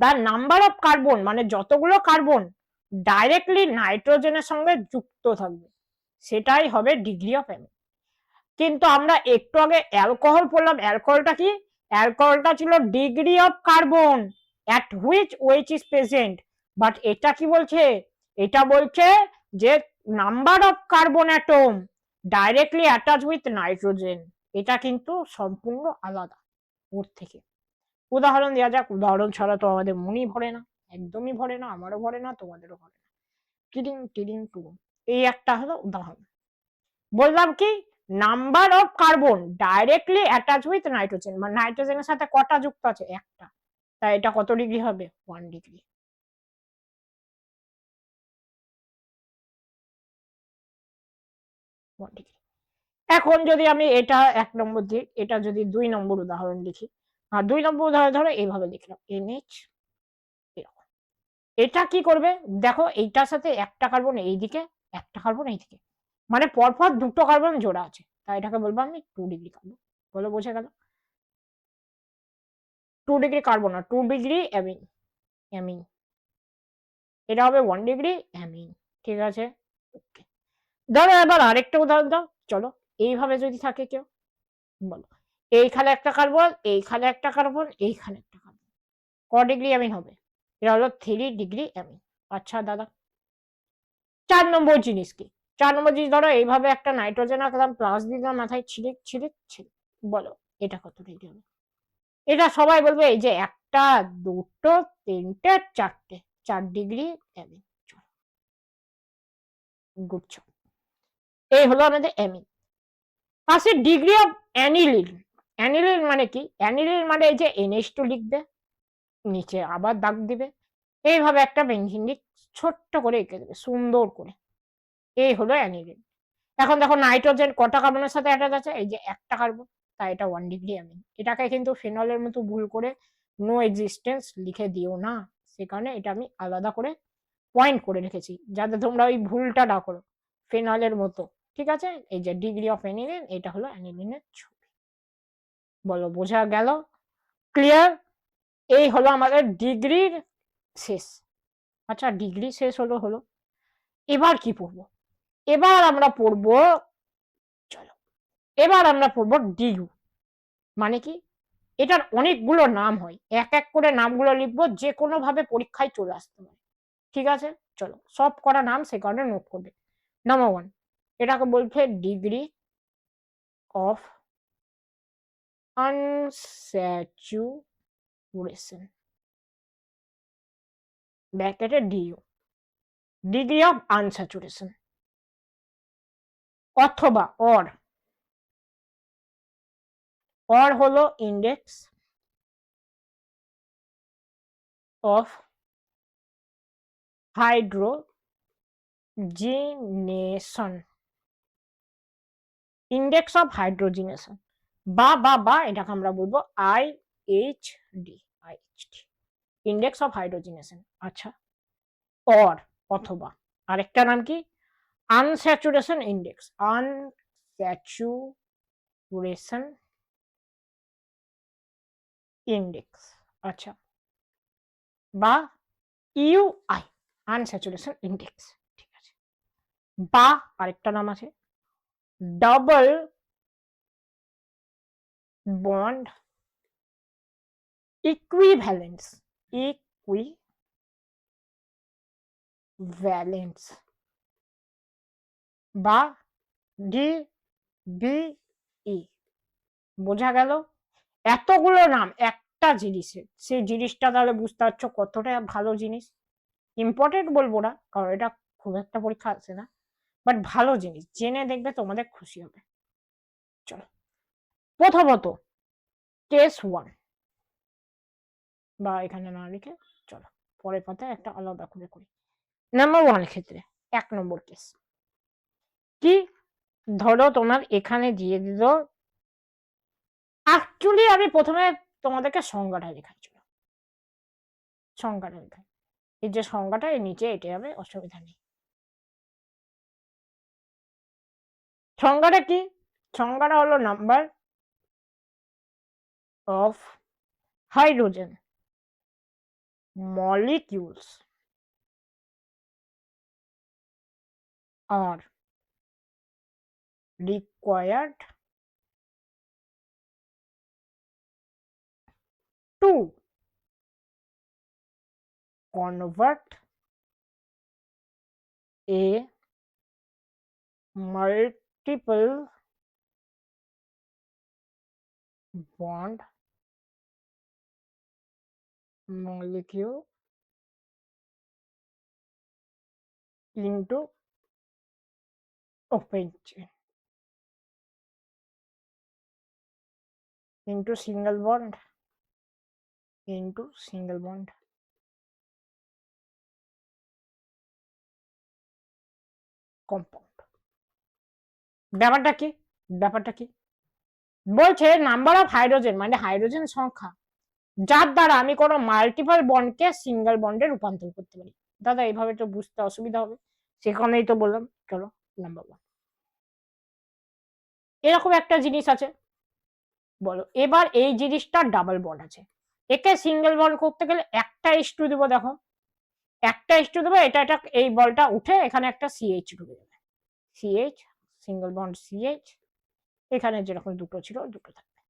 দ্য নাম্বার অফ কার্বন মানে যতগুলো কার্বন ডাইরেক্টলি নাইট্রোজেনের সঙ্গে যুক্ত থাকবে, সেটাই হবে ডিগ্রি অফ অ্যামিন। কিন্তু আমরা একটু আগে অ্যালকোহল পড়লাম, অ্যালকোহলটা কি? অ্যালকোহলটা ছিল degree of carbon at which ওয়েচ is present, but এটা কি বলছে, এটা বলছে যে number of carbon atom directly attach with nitrogen, এটা কিন্তু সম্পূর্ণ আলাদা ওর থেকে। উদাহরণ দেওয়া যাক, উদাহরণ ছাড়া তো আমাদের মনই ভরে না, একদমই ভরে না, আমারও ভরে না, তোমাদেরও ভরে না। টিডিং টিডিং টুডুং, এই একটা হলো উদাহরণ। বললাম কি, number of carbon directly attach with nitrogen, মানে নাইট্রোজেনের সাথে কটা যুক্ত আছে, একটা, তাই এটা কত ডিগ্রি হবে, 1 ডিগ্রি। এখন যদি আমি এটা 1 নম্বর দিই, এটা যদি 2 নম্বর উদাহরণ লিখি, আর 2 নম্বর উদাহরণ ধরো এইভাবে লিখলাম NH, এরকম। এটা কি করবে দেখো, এইটার সাথে একটা কার্বন এইদিকে, একটা কার্বন এইদিকে, মানে পরপর দুটো কার্বন জোড়া আছে, তাই এটাকে বলবো আমি 2 ডিগ্রি কার্বন। বলো বোঝা গেল? 2 ডিগ্রি কার্বন না, 2 ডিগ্রি অ্যামিন, অ্যামিন, এটা হবে 1 ডিগ্রি অ্যামিন। ঠিক আছে, ওকে। ধরো এবার আরেকটা উদাহরণ দাও, চলো। এইভাবে যদি থাকে কেউ, বলো, এইখানে একটা কার্বন, এইখানে একটা কার্বন, এইখানে একটা কার্বন, ক ডিগ্রি অ্যামিন হবে? এটা হলো 3 ডিগ্রি অ্যামিন। আচ্ছা দাদা, 4 নম্বর জিনিস কি? 4 নম্বর জিনিস, ধরো এইভাবে একটা নাইট্রোজেন আঁকলাম, প্লাস দিলাম মাথায়, ছিলিক ছিলিক ছিলিক, বলো এটা কত ডিগ্রি হবে? এটা সবাই বলবে এই যে একটা, দুটো, তিনটে, চারটে, 4 ডিগ্রি অ্যামিন। গুড। এই হলো আমাদের অ্যামিন। পাশে ডিগ্রি অফ অ্যানিলিন। অ্যানিলিন মানে কি? অ্যানিলিন মানে এই যে NH2 লিখবে, নিচে আবার দাগ দিবে, এইভাবে একটা বেঞ্জিন ছোট্ট করে এঁকে দেবে সুন্দর করে, এই হলো অ্যানিলিন। এখন দেখো নাইট্রোজেন কটা কার্বনের সাথে অ্যাটাচ আছে, এই যে একটা কার্বন, তাই এটা 1 ডিগ্রি অ্যামিন। এটাকে কিন্তু ফেনলের মতো ভুল করে নো এক্সিস্টেন্স লিখে দিও না, সে কারণে এটা আমি আলাদা করে পয়েন্ট করে রেখেছি যাতে তোমরা ওই ভুলটা না করো ফেনলের মতো। ঠিক আছে, এই যে ডিগ্রি অফ অ্যানিলিন, এটা হলো অ্যানিলিনের ছবি। বলো বোঝা গেল? ক্লিয়ার? এই হলো আমাদের ডিগ্রির শেষ। আচ্ছা, ডিগ্রি শেষ হলো হলো, এবার কি পড়বো? এবার আমরা পড়বো, চলো, এবার আমরা পড়বো ডিউ। মানে কি? এটার অনেকগুলো নাম হয়, এক এক করে নামগুলো লিখবো, যে কোনো ভাবে পরীক্ষায় চলে আসতে পারে। ঠিক আছে, চলো সব করা নাম সে কারণে নোট করবে। নাম্বার 1, এটাকে বলছে ডিগ্রি অফ আনস্যাচুরেশন, ব্র্যাকেটে ডিইউ, ডিগ্রি অফ আনস্যাচুরেশন, অথবা অর হলো index of hydrogenation, index of hydrogenation, বা এটাকে আমরা বলবো IHD, ইন্ডেক্স অফ হাইড্রোজিনেশন। আচ্ছা, অর অথবা আরেকটা নাম কি, আনস্যাচুরেশন ইন্ডেক্স, আনস্যাচুরেশন ইন্ডেক্স। আচ্ছা, বা UI, আনস্যাচুরেশন ইন্ডেক্স। ঠিক আছে, বা আরেকটা নাম আছে ডাবল বন্ড ইকুইভ্যালেন্স, ইকুইভ্যালেন্স, বা DBE। বোঝা গেল? এতগুলো নাম একটা জিনিসের, সেই জিনিসটা তাহলে বুঝতে পারছো কতটা ভালো জিনিস। ইম্পর্টেন্ট বলবো না, কারণ এটা খুব একটা পরীক্ষা আসে না, বাট ভালো জিনিস, জেনে দেখবে তোমাদের খুশি হবে। চলো, প্রথমত কেস 1, বা এখানে না লিখে চলো পরের পাতায় একটা আলাদা করে করি। নাম্বার 1 ক্ষেত্রে 1 নম্বর কেস কি, ধরো তোমার এখানে দিয়ে দিল, অ্যাকচুয়ালি আমি প্রথমে তোমাদেরকে সংজ্ঞাটা লেখাই, ছিল সংজ্ঞাটা লেখাই, এই যে সংজ্ঞাটা এর নিচে এটে যাবে, অসুবিধা নেই। সংজ্ঞাটা কি? সংজ্ঞাটা হলো number of hydrogen molecules are required to convert a multiple bond molecule into open chain into single bond compound. ব্যাপারটা কি বলছে নাম্বার অফ হাইড্রোজেন মানে হাইড্রোজেন সংখ্যা যার দ্বারা আমি কোনো মাল্টিপল বন্ডকে সিঙ্গেল বন্ডে রূপান্তর করতে পারি। দাদা এইভাবে তো বুঝতে অসুবিধা হবে, সেখানেই তো বললাম। চলো নাম্বার 1, এরকম একটা জিনিস আছে, বলো এবার এই জিনিসটা ডাবল বন্ড আছে, একে সিঙ্গেল বন্ড করতে গেলে একটা H2 দেবো, দেখো একটা H2 দেবো, এটা এই বলটা উঠে এখানে একটা CH ঢুকে যাবে, CH সিঙ্গেল বন্ড CH, এখানে যেরকম দুটো ছিল দুটো থাকবে।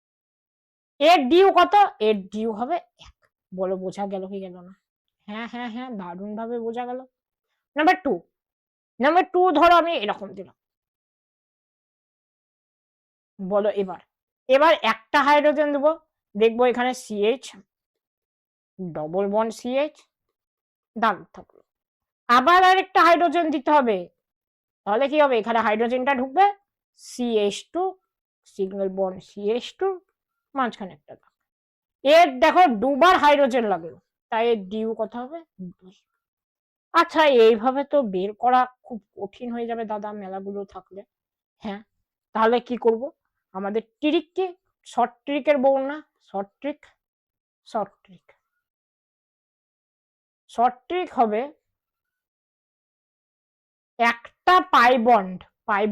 এর ডিউ কত? এর ডিউ হবে 1। বলো বোঝা গেল কি গেল না? হ্যাঁ হ্যাঁ হ্যাঁ, দারুণ ভাবে বোঝা গেল। নাম্বার 2 ধরো আমি এরকম দিলাম, বলো এবার একটা হাইড্রোজেন দেবো, দেখবো এখানে CH ডবল বন্ড CH দাগ থাকলো, আবার আরেকটা হাইড্রোজেন দিতে হবে, তাহলে কি হবে? এখানে হাইড্রোজেনটা ঢুকবে, CH2 সিঙ্গেল বন্ড CH2 মাঝখানে একটা দাগ। এর দেখো দুবার হাইড্রোজেন লাগলো, তাই এর ডিউ কত হবে? 2। আচ্ছা এইভাবে তো বের করা খুব কঠিন হয়ে যাবে দাদা মেলাগুলো থাকলে। হ্যাঁ, তাহলে কি করব? আমাদের ট্রিক কি? শর্ট ট্রিকের বউ না? শর্ট ট্রিক হবে একটা পাই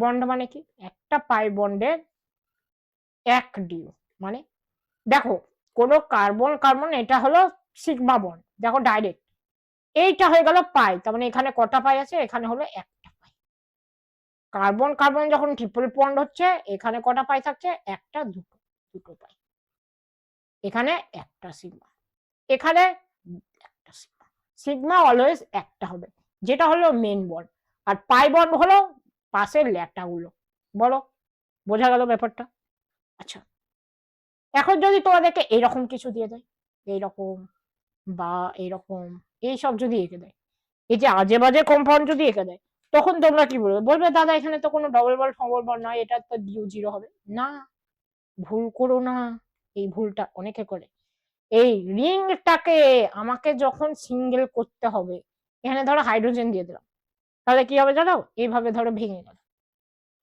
বন্ড মানে কি? একটা পাই বন্ডের এক ডিউ, মানে দেখো কোনো কার্বন এটা হলো সিগমা বন্ড, দেখো ডাইরেক্ট এইটা হয়ে গেল পাই, তার মানে এখানে কটা পাই আছে? এখানে হলো একটা পাই। কার্বন যখন ট্রিপল বন্ড হচ্ছে, এখানে কটা পাই থাকছে? একটা, দুটো পাই। এখানে একটা সিগমা, এখানে একটা সিগমা। সিগমা অলওয়েজ একটা হবে, যেটা হলো মেন বন্ড, আর পাই বন্ড হলো পাশের ল্যাটাগুলো। বলো বোঝা গেল ব্যাপারটা? আচ্ছা, এখন যদি তোমাদেরকে এইরকম কিছু দিয়ে দেয়, এইরকম বা এইরকম, এইসব যদি এঁকে দেয়, এই যে আজে বাজে কম্পাউন্ড যদি এঁকে দেয়, তখন তোমরা কি বলবে? বলবে দাদা এখানে তো কোনো ডবল বন্ড ফবল বন্ড নয়, এটা তো ডিউ 0 হবে না। ভুল করো না, এই ভুলটা অনেকে করে। এই রিংটাকে আমাকে যখন সিঙ্গেল করতে হবে, এখানে ধরো হাইড্রোজেন দিয়ে দিলাম, তাহলে কি হবে জানো? এইভাবে ধরো ভেঙে গেল,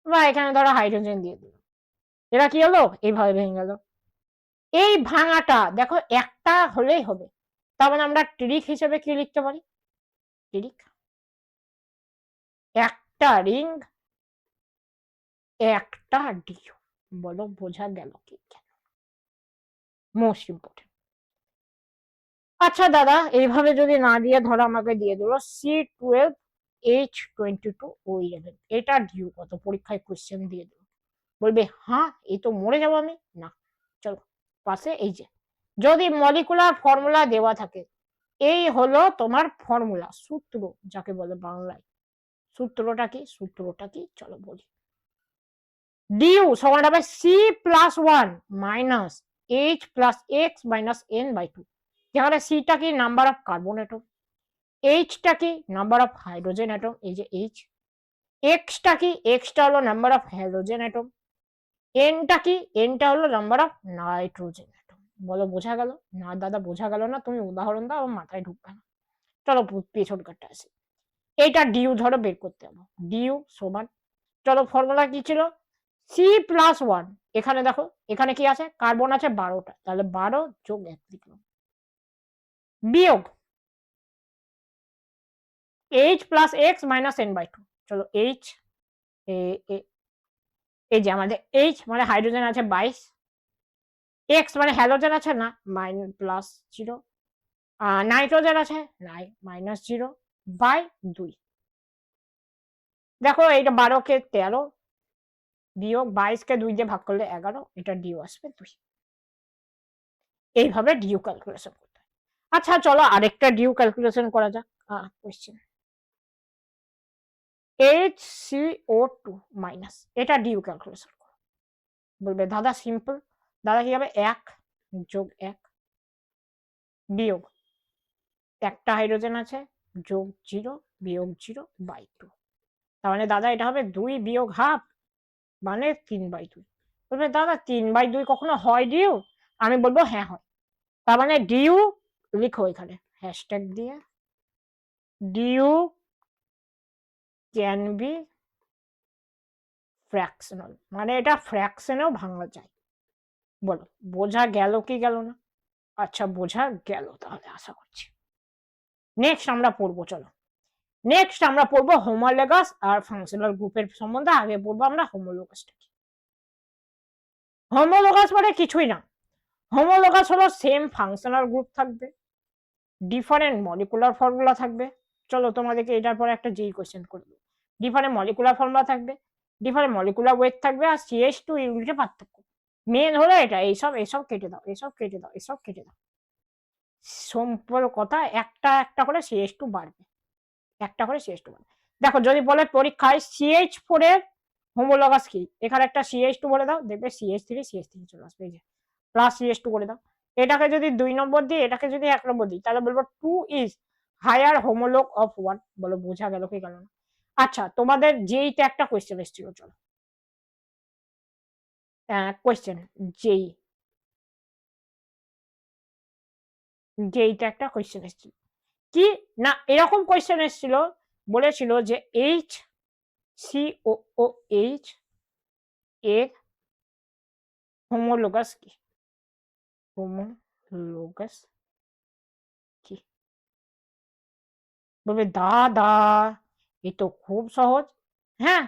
বা এখানে ধরো হাইড্রোজেন দিয়ে দিলাম, এটা কি হলো? এইভাবে ভেঙে গেল। এই ভাঙাটা দেখো একটা হলেই হবে, তার মানে আমরা ট্রিক হিসেবে কি লিখতে পারি? ট্রিক একটা রিং একটা ডিউ। বলো বোঝা গেল কি? Most important. আচ্ছা দাদা এইভাবে যদি না দিয়ে ধরো আমাকে দিয়ে দিল C12H22O11, এটা ডিউ কত? পরীক্ষায় কোশ্চেন দিয়ে দিল, বলবে হ্যাঁ এই তো মরে যাবো আমি না। চলো পাশে এই যে যদি মলিকুলার ফর্মুলা দেওয়া থাকে, এই হলো তোমার ফর্মুলা, সূত্র যাকে বলে বাংলায়। সূত্রটা কি? চলো বলি। ডিউ সমান হবে C+1 মাইনাস H+X-N/2, যেখানে সিটা কি? নাম্বার অফ কার্বন অ্যাটম, এইচটা কি? নাম্বার অফ হাইড্রোজেন অ্যাটম, এই যে এইচ। এক্সটা কি? এক্সটা হলো নাম্বার অফ হ্যালোজেন অ্যাটম। এনটা কি? এনটা হলো নাম্বার অফ নাইট্রোজেন অ্যাটম। বলো বোঝা গেল? না দাদা বোঝা গেল না, তুমি উদাহরণ দাও, আমার মাথায় ঢুকবে না। চলো পেছন কাটটা আসে, এইটা ডিউ ধরো বের করতে হবে। ডিউ সমান, চলো ফর্মুলা কি ছিল? C+1, এখানে দেখো এখানে কি আছে? কার্বন আছে 12টা, তাহলে 12 যোগ 1 লিখলাম, বিয়োগ H+X-N/2, চলো H, এই যে আমাদের H মানে হাইড্রোজেন আছে 22, X মানে হ্যালোজেন আছে না +0, নাইট্রোজেন আছে -0 বাই 2। দেখো এইটা 12কে 13 বিয়োগ 22কে 2 দিয়ে ভাগ করলে 11, এটা ডিউ আসবে 2। এইভাবে ডিউ ক্যালকুলেশন করতে হয়। আচ্ছা চলো আরেকটা ডিউ ক্যালকুলেশন করা যাক। কোয়েশ্চেন HCO2 মাইনাস, এটা ডিউ ক্যালকুলেশন করো। বলবে দাদা সিম্পল, দাদা কি হবে 1 যোগ 1 বিয়োগ একটা হাইড্রোজেন আছে যোগ 0 বিয়োগ 0/2, তার মানে দাদা এটা হবে 2 বিয়োগ হাফ মানে 3/2। বলবে দাদা 3/2 কখনো হয় ডিউ? আমি বলবো হ্যাঁ হয়। তার মানে ডিউ লিখো এখানে হ্যাশট্যাগ দিয়ে, ডিউ ক্যান বি ফ্র্যাকশনাল, মানে এটা ফ্র্যাকশনেও ভাঙা যায়। বলো বোঝা গেল কি গেল না? আচ্ছা বোঝা গেল তাহলে আশা করছি। নেক্সট আমরা পড়বো, চলো নেক্সট আমরা পড়বো হোমোলোগাস আর ফাংশনাল গ্রুপের সম্বন্ধে। আগে পড়বো আমরা হোমোলোগাসটা কি। হোমোলোগাস মানে কিছুই না, হোমোলোগাস হলো সেম ফাংশনাল গ্রুপ থাকবে, ডিফারেন্ট মলিকুলার ফর্মুলা থাকবে। চলো তোমাদেরকে এটার পরে একটা যেই কোয়েশ্চেন করবো, ডিফারেন্ট মলিকুলার ফর্মুলা থাকবে, ডিফারেন্ট মলিকুলার ওয়েট থাকবে, আর CH2 ইউনিটে পার্থক্য। মেন হলো এটা, এইসব এইসব কেটে দাও, এসব কেটে দাও, এসব কেটে দাও। সিম্পল কথা, একটা একটা করে CH2 বাড়বে, একটা করে CH2 বাড়বে। দেখো যদি বলে পরীক্ষায় CH4 এর হোমোলগাস কি, এখানে একটা CH2 বলে দাও, দেখবে CH3 চলে আসবে, এই যে প্লাস CH2 করে দাও। এটাকে যদি 2 নম্বর দিই, এটাকে যদি 1 নম্বর দিই, তাহলে বলবো 2 ইজ হায়ার হোমোলগ অফ 1। বলো বোঝা গেল কি গেল না? আচ্ছা তোমাদের যেইতে একটা কোয়েশ্চেন এসেছিল, চলো কোয়েশ্চেন যেই যেইতে একটা কোয়েশ্চেন এসেছিল কি না, এরকম কোয়েশ্চেন এসেছিল, বলেছিল যে HCOOH এর হোমোলোগাস কি, হোমোলোগাস কি? বলবে দাদা এ তো খুব সহজ। হ্যাঁ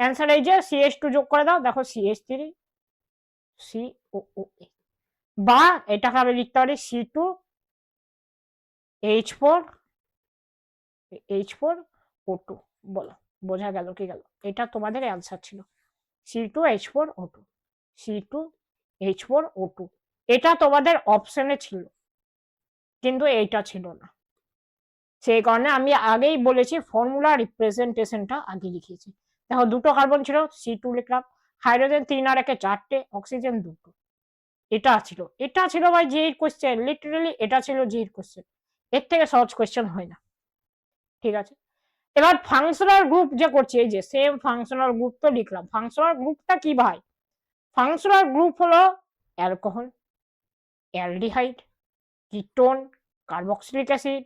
অ্যান্সার এই যে CH2 যোগ করে দাও, দেখো CH3 COOH, বা এটাকে আমি লিখতে পারি C2H4 বলো বোঝা গেল কি গেল? এটা তোমাদের অ্যান্সার ছিল C2H4O2, C2H4O2, এটা তোমাদের অপশনে ছিল কিন্তু এইটা ছিল না, সেই কারণে আমি আগেই বলেছি ফর্মুলা রিপ্রেজেন্টেশনটা আগে লিখেছি। দেখো দুটো কার্বন ছিল, C2 লিখলাম, হাইড্রোজেন 3 আর 1 4টে, অক্সিজেন 2টো। এটা ছিল ভাই জেইর কোশ্চেন, লিটারালি এটা ছিল জেইর কোশ্চেন, এর থেকে সহজ কোশ্চেন হয় না। ঠিক আছে, এবার ফাংশনাল গ্রুপ যে করছি, এই যে সেম ফাংশনাল গ্রুপ তো লিখলাম। ফাংশনাল গ্রুপটা কি ভাই? ফাংশনাল গ্রুপ হলো alcohol, aldehyde, ketone, carboxylic acid,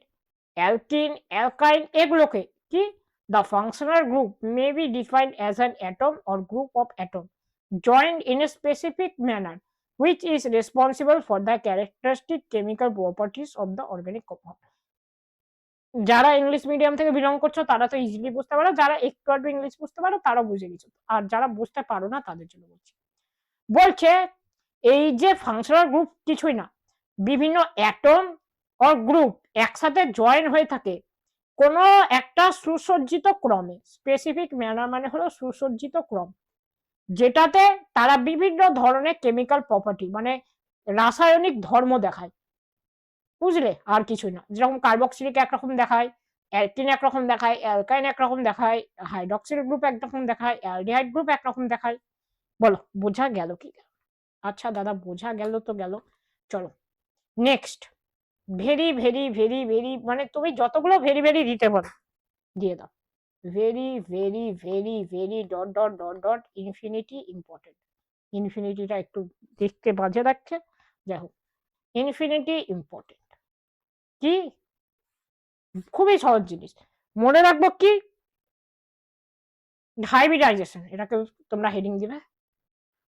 alkyne, অ্যালকাইন, এগুলোকে কি the functional group may be defined as an atom or group of atoms joined in a specific manner which is responsible for the characteristic chemical properties of the organic compound. যারা English medium থেকে belong করছো তারা তো easily বুঝতে পারো, যারা একটু আধটু ইংলিশ বুঝতে পারো তারা বুঝে গেছো, আর যারা বুঝতে পারো না তাদের জন্য বলছি। বলছে এই যে ফাংশনাল গ্রুপ কিছুই না, বিভিন্ন অ্যাটম অর গ্রুপ একসাথে জয়েন হয়ে থাকে কোনো একটা সুসজ্জিত ক্রমে। স্পেসিফিক ম্যানার মানে হলো সুসজ্জিত ক্রম, যেটাতে তারা বিভিন্ন ধরনের কেমিক্যাল প্রপার্টি মানে রাসায়নিক ধর্ম দেখায়, বুঝলে? আর কিছুই না। যেরকম কার্বক্সিলিক একরকম দেখায়, অ্যালকিন একরকম দেখায়, অ্যালকাইন একরকম দেখায়, হাইড্রক্সিল গ্রুপ একরকম দেখায়, অ্যালডিহাইড গ্রুপ একরকম দেখায়। বলো বোঝা গেল কি? আচ্ছা দাদা বোঝা গেল তো গেল, চলো next. Very very very very মানে তুমি যতগুলো ভেরি ভেরি দিতে পারো দিয়ে দাও। Very very very very dot dot dot dot infinity important. ইনফিনিটিটা একটু দেখতে বাজে লাগছে, যাই হোক ইনফিনিটি ইম্পর্টেন্ট। কি খুবই সহজ জিনিস, মনে রাখবো কি হাইব্রিডাইজেশন, এটাকে তোমরা হেডিং দিবে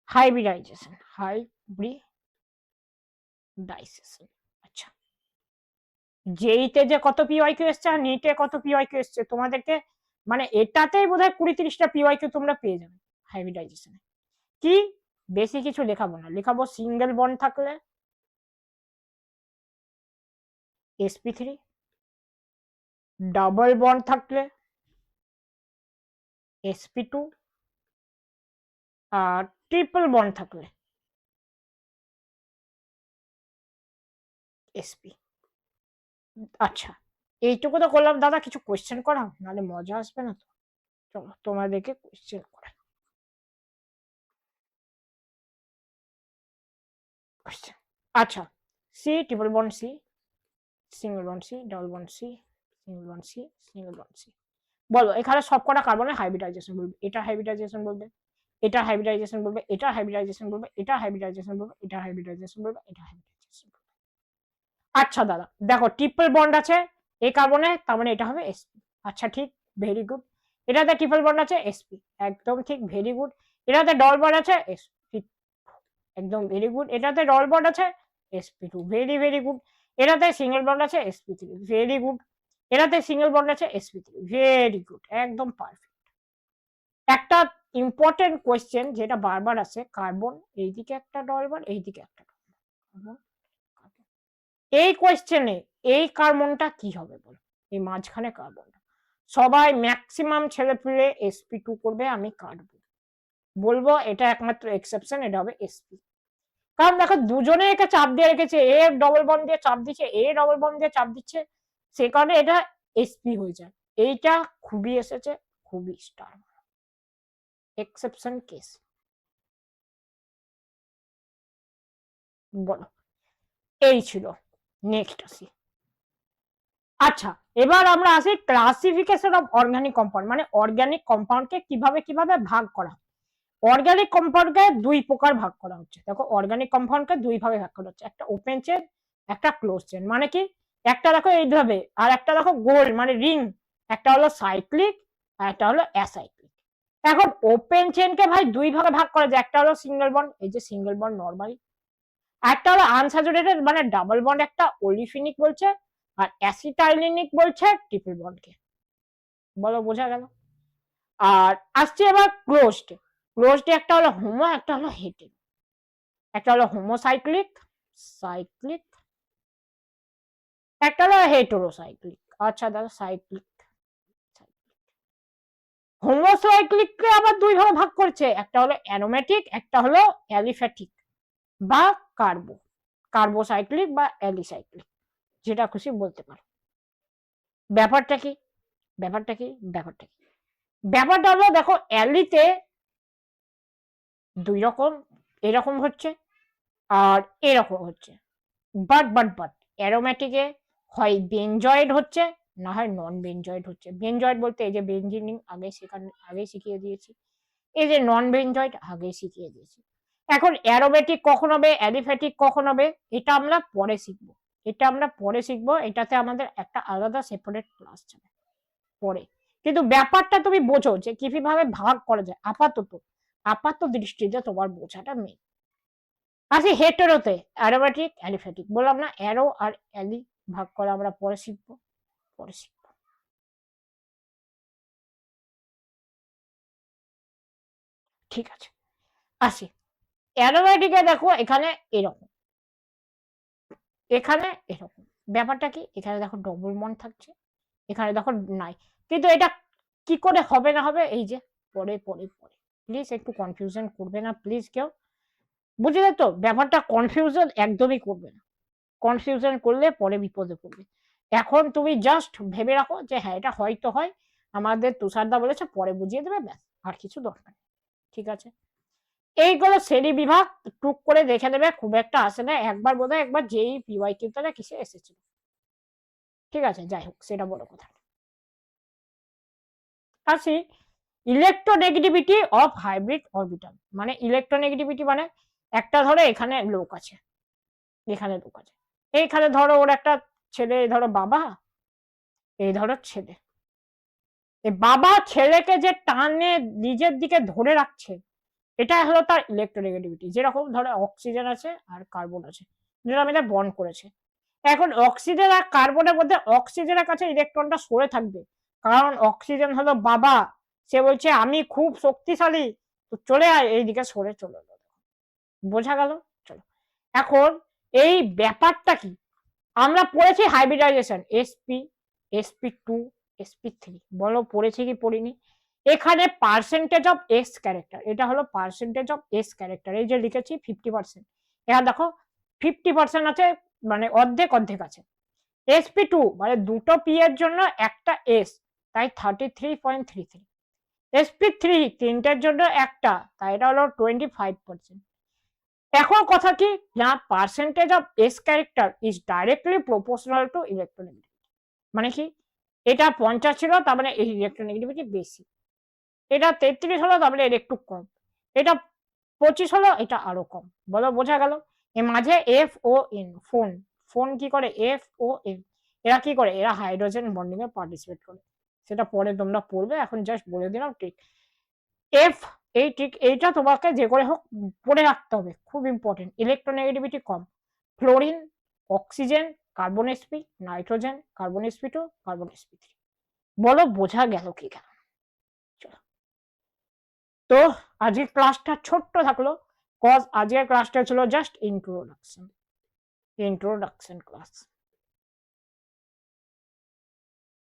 হাইব্রিডাইজেশন, হাইব্রিডাইজেশন। আচ্ছা যেইতে যে কত পিওয়াইকিউ এসছে আর নিটে কত পিওয়াইকিউ এসছে তোমাদেরকে, মানে এটাতেই বোধহয় 20-30টা পিওয়াইকিউ তোমরা পেয়ে যাবে হাইব্রিডাইজেশনে। কি বেশি কিছু লেখাবো না, লেখাবো সিঙ্গেল বন্ড থাকলে sp3, ডাবল বন্ড থাকলে sp2, আর ট্রিপল বন্ড থাকলে এসপি। আচ্ছা, এইটুকু তো করলাম দাদা, কিছু কোয়েশ্চেন করাও, নাহলে মজা আসবে না তো। চলো তোমাদেরকে কোয়েশ্চেন করাই। আচ্ছা, C triple bond C, single bond C, double bond C, single bond C, single bond C. বলো এখানে সবকটা কার্বনের হাইব্রিডাইজেশন বলবে, এটা হাইব্রিডাইজেশন বলবে, এটা হাইব্রিডাইজেশন বলবে, এটা হাইব্রিডাইজেশন বলবে, এটা হাইব্রিডাইজেশন বলবে, এটা হাইব্রিডাইজেশন বলবে, এটা হাইব্রিডাইজেশন বলবে। আচ্ছা দাদা দেখো ট্রিপল বন্ড আছে এই কার্বনে, তার মানে এটা হবে এসপি। আচ্ছা ঠিক, ভেরি গুড। এটাতে ট্রিপল বন্ড আছে এসপি, একদম ঠিক, ভেরি গুড। এটাতে ডবল বন্ড আছে এসপি, একদম ভেরি গুড। এটাতে ডবল বন্ড আছে sp2, ভেরি ভেরি গুড। এটাতে সিঙ্গেল বন্ড আছে sp3, ভেরি গুড। এটাতে সিঙ্গেল বন্ড আছে sp3, ভেরি গুড, একদম পারফেক্ট। একটা ইম্পর্টেন্ট কোয়েশ্চেন যেটা বারবার আসে, কার্বন এইদিকে একটা ডবল বন্ড, এইদিকে একটা কার্বন, এই কোয়েশ্চেনে এই কার্বনটা কি হবে বলো, এই মাঝখানে কার্বনটা। সবাই ম্যাক্সিমাম ছেলেপিলে sp2 করবে, আমি কাটবো, বলবো এটা একমাত্র এক্সেপশন, এটা হবে sp। কারণ দেখো দুজনে একে চাপ দিয়ে রেখেছে, এ ডবল বন্ড দিয়ে চাপ দিচ্ছে, এ ডবল বন্ড দিয়ে চাপ দিচ্ছে, সে কারণে এটা sp হয়ে যায়। এইটা খুবই এসেছে, খুবই স্টার এক্সেপশন কেস। বলো এই ছিল, নেক্সট আসি। আচ্ছা এবার আমরা আসি ক্লাসিফিকেশন অফ অর্গানিক কম্পাউন্ড, মানে অর্গানিক কম্পাউন্ডকে কিভাবে কিভাবে ভাগ করা। অর্গানিক কম্পাউন্ডকে দুই প্রকার ভাগ করা হচ্ছে। দেখো অর্গানিক কম্পাউন্ডকে দুই ভাগে ভাগ করা হচ্ছে, একটা ওপেন চেন, একটা ক্লোজ চেন। মানে কি, একটা দেখো এইভাবে, আর একটা দেখো গোল মানে রিং, একটা হলো সাইক্লিক আর একটা হলো অ্যাসাইক্লিক। এখন ওপেন চেনকে ভাই দুই ভাগে ভাগ করা যায়, একটা হলো সিঙ্গেল বন্ড, এই যে সিঙ্গেল বন্ড নরমালি, একটা হলো আনস্যাচুরেটেড মানে ডাবল বন্ড, একটা ওলিফিনিক বলছে, আর অ্যাসিটাইলিনিক বলছে ট্রিপল বন্ডকে। বলো বোঝা গেল। আর আসছে এবার ক্লোজড। ক্লোজড একটা হলো হোমো, একটা হলো হেটেরো। একটা হলো হোমোসাইক্লিক সাইক্লিক, একটা হলো হেটেরোসাইক্লিক। আচ্ছা দাদা সাইক্লিক, হোমোসাইক্লিককে আবার দুই ভাগে ভাগ করছে, একটা হলো অ্যারোমেটিক, একটা হলো অ্যালিফ্যাটিক বা কার্বো, কার্বোসাইক্লিক বা অ্যালিসাইক্লিক, যেটা খুশি বলতে পারো। ব্যাপারটা কি, ব্যাপারটা কি, ব্যাপারটা কি, ব্যাপারটা হলো দেখো অ্যালিতে দুই রকম, এরকম হচ্ছে আর এরকম হচ্ছে, বাট অ্যারোমেটিকে হয় বেনজয়েড হচ্ছে, না হয় নন বেনজয়েড হচ্ছে। বেনজয়েড বলতে এই যে বেনজিনিং আগে শিখিয়ে দিয়েছি, এই যে নন বেনজয়েড আগে শিখিয়ে দিয়েছি। এখন অ্যারোমেটিক কখন হবে, অ্যালিফ্যাটিক কখন হবে, এটা আমরা পরে শিখবো, এটা আমরা পরে শিখবো, এটাতে আমাদের একটা আলাদা সেপারেট ক্লাস যাবে পরে। কিন্তু ব্যাপারটা তুমি বোঝো যে কিভাবে ভাগ করা যায়, আপাত দৃষ্টিতে তোমার বোঝাটা মেন। আসি হেটেরোতে, অ্যারোমেটিক অ্যালিফ্যাটিক, বললাম না অ্যারো আর অ্যালি ভাগ করা আমরা পরে শিখবো, পরে শিখবো। ঠিক আছে আসি, অ্যারোমেটিকে দেখো এখানে এরকম, এখানে এরকম। ব্যাপারটা কি, এখানে দেখো ডবল বন্ড থাকছে, এখানে দেখো নাই। কিন্তু এটা কি করে হবে না হবে, এই যে পরে পরে পরে, প্লিজ একটু কনফিউশন করবে না প্লিজ কেউ, বুঝলে তো ব্যাপারটা, কনফিউশন একদমই করবে না, কনফিউশন করলে পরে বিপদে পড়বে। এখন তুমি জাস্ট ভেবে রাখো যে হ্যাঁ এটা হয়তো হয়, আমাদের তুষারদা বলেছে পরে বুঝিয়ে দেবে, ব্যাস, আর কিছু দরকার নেই। ঠিক আছে, এইগুলো শ্রেণী বিভাগ টুক করে দেখে নেবে, খুব একটা আসে না, একবার বোধহয় একবার যেই পিওয়াই কিন্তু না কিসে এসেছিল। ঠিক আছে যাই হোক সেটা বড় কথা। আসি ইলেকট্রোনেগেটিভিটি অফ হাইব্রিড অরবিটাল, মানে ইলেকট্রোনেগেটিভিটি মানে একটা ধরো এখানে লোক আছে, এখানে লোক আছে, এইখানে ধরো ওর একটা ছেলে, ধরো বাবা, এই ধরো ছেলে, এই বাবা ছেলেকে যে টানে নিজের দিকে ধরে রাখছে, এটা হলো তার ইলেকট্রোনেগেটিভিটি। যেরকম ধরো অক্সিজেন আছে আর কার্বন আছে, যেটা মিলে বন্ড করেছে, এখন অক্সিজেন আর কার্বনের মধ্যে অক্সিজেনের কাছে ইলেকট্রনটা সরে থাকবে, কারণ অক্সিজেন হলো বাবা, সে বলছে আমি খুব শক্তিশালী, তো চলে আয় এইদিকে, সরে চলে এলো। বোঝা গেল। চলো এখন এই ব্যাপারটা কি, আমরা পড়েছি হাইব্রিডাইজেশন sp2 sp3, বলো পড়েছি কি পড়িনি। এখানে পার্সেন্টেজ অফ এক্স ক্যারেক্টার, এটা হলো পার্সেন্টেজ অফ এক্স ক্যারেক্টার, এই যে লিখেছি 50%, এখানে দেখো 50% আছে মানে অর্ধেক অর্ধেক আছে। sp2 মানে দুটো p এর জন্য একটা s, তাই 33.33। sp3 তিনটের জন্য একটা, তাই এটা হলো 25%। এখন কথা কি না, percentage of S character is directly proportional to electronegativity. মানে কি, এটা 50 ছিল তার মানে এই ইলেকট্রোনেগেটিভিটি বেশি, এটা 33 হলো তার মানে এর একটু কম, এটা 25 হলো এটা আরো কম। বলো বোঝা গেল? এর মাঝে F O N, phone, phone কি করে, এফ ও এন, এরা কি করে, এরা হাইড্রোজেন বন্ডিং এ পার্টিসিপেট করে, সেটা পরে তোমরা পড়বে, এখন জাস্ট বলে দিলাম ঠিক। এফ, এই ঠিক এইটা তোমাকে যে করে হোক পড়ে রাখতে হবে, খুব ইম্পর্টেন্ট। ইলেকট্রোনেগেটিভিটি কম, fluorine, oxygen, carbon sp, nitrogen, carbon sp2, carbon sp3। বলো বোঝা গেল কি গেল? চলো, তো আজকের ক্লাসটা ছোট্ট থাকলো, কজ আজকের ক্লাসটা ছিল জাস্ট ইন্ট্রোডাকশন ক্লাস,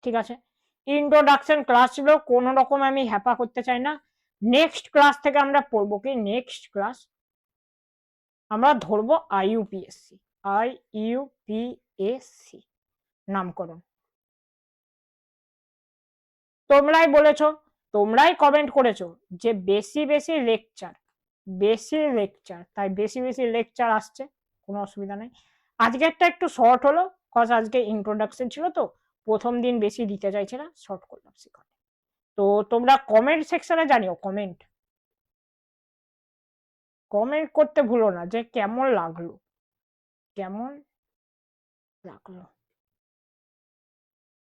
ঠিক আছে? ইন্ট্রোডাকশন ক্লাস ছিল, কোনো রকম আমি হ্যাপা করতে চাই না। নেক্সট ক্লাস থেকে আমরা পড়বো কি, নেক্সট ক্লাস আমরা ধরবো আইইউপিএসসি, আইইউপিএসসি নামকরণ। তোমরাই বলেছো, তোমরাই কমেন্ট করেছো যে বেশি বেশি লেকচার, তাই বেশি বেশি লেকচার আসছে, কোনো অসুবিধা নেই। আজকেরটা একটু শর্ট হলো, কজ আজকে ইন্ট্রোডাকশন ছিল তো, প্রথম দিন বেশি দিতে চাইছে না, শর্ট করলাম সেখানে। তো তোমরা কমেন্ট সেকশনে জানিও, কমেন্ট করতে ভুলো না যে কেমন লাগলো, কেমন লাগলো।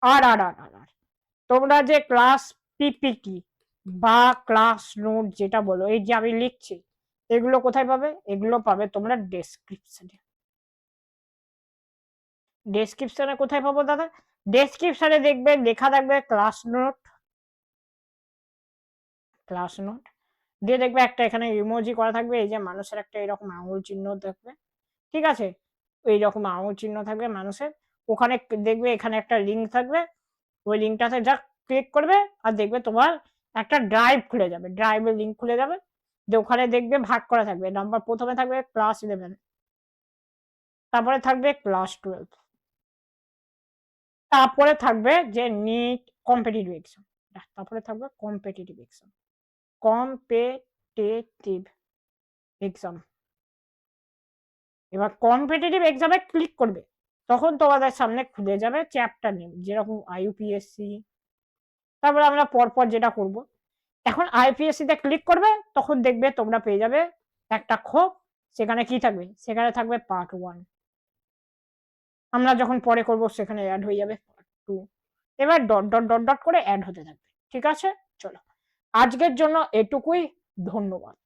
আর আর আর আর আর তোমরা যে ক্লাস পিপিটি বা ক্লাস নোট যেটা বলো, এই যে আমি লিখছি, এগুলো কোথায় পাবে? এগুলো পাবে তোমরা ডেসক্রিপশনে। ডেসক্রিপশনে কোথায় পাবো দাদা? ডেসক্রিপশনে দেখবে লেখা থাকবে ক্লাস নোট, দিয়ে দেখবে একটা এখানে ইমোজি করা থাকবে, এই যে মানুষের একটা এরকম আঙুল চিহ্ন থাকবে, ঠিক আছে? এইরকম আঙুল চিহ্ন থাকবে মানুষের, ওখানে দেখবে এখানে একটা লিঙ্ক থাকবে, ওই লিঙ্কটাতে যা ক্লিক করবে আর দেখবে তোমার একটা ড্রাইভ খুলে যাবে, ড্রাইভের লিঙ্ক খুলে যাবে, যে ওখানে দেখবে ভাগ করা থাকবে নাম্বার, প্রথমে থাকবে ক্লাস 11, তারপরে থাকবে ক্লাস 12, তারপরে থাকবে যে নিট কম্পিটিটিভ এক্সাম, তারপরে থাকবে কম্পিটিটিভ এক্সাম। এবার কম্পিটিটিভ এক্সামে ক্লিক করবে, তখন তোমাদের সামনে খুলে যাবে চ্যাপ্টার নেম, যেরকম আইইউপিএসসি, তারপরে আমরা পরপর যেটা করব। এখন আইপিএসসি তে ক্লিক করবে, তখন দেখবে তোমরা পেয়ে যাবে একটা খোপ, সেখানে কি থাকবে, সেখানে থাকবে পার্ট 1, আমরা যখন পরে করব সেখানে অ্যাড হয়ে যাবে পার্ট 2, এবার ডট ডট ডট ডট করে অ্যাড হতে থাকবে, ঠিক আছে? চলো, আজকের জন্য এটুকুই, ধন্যবাদ।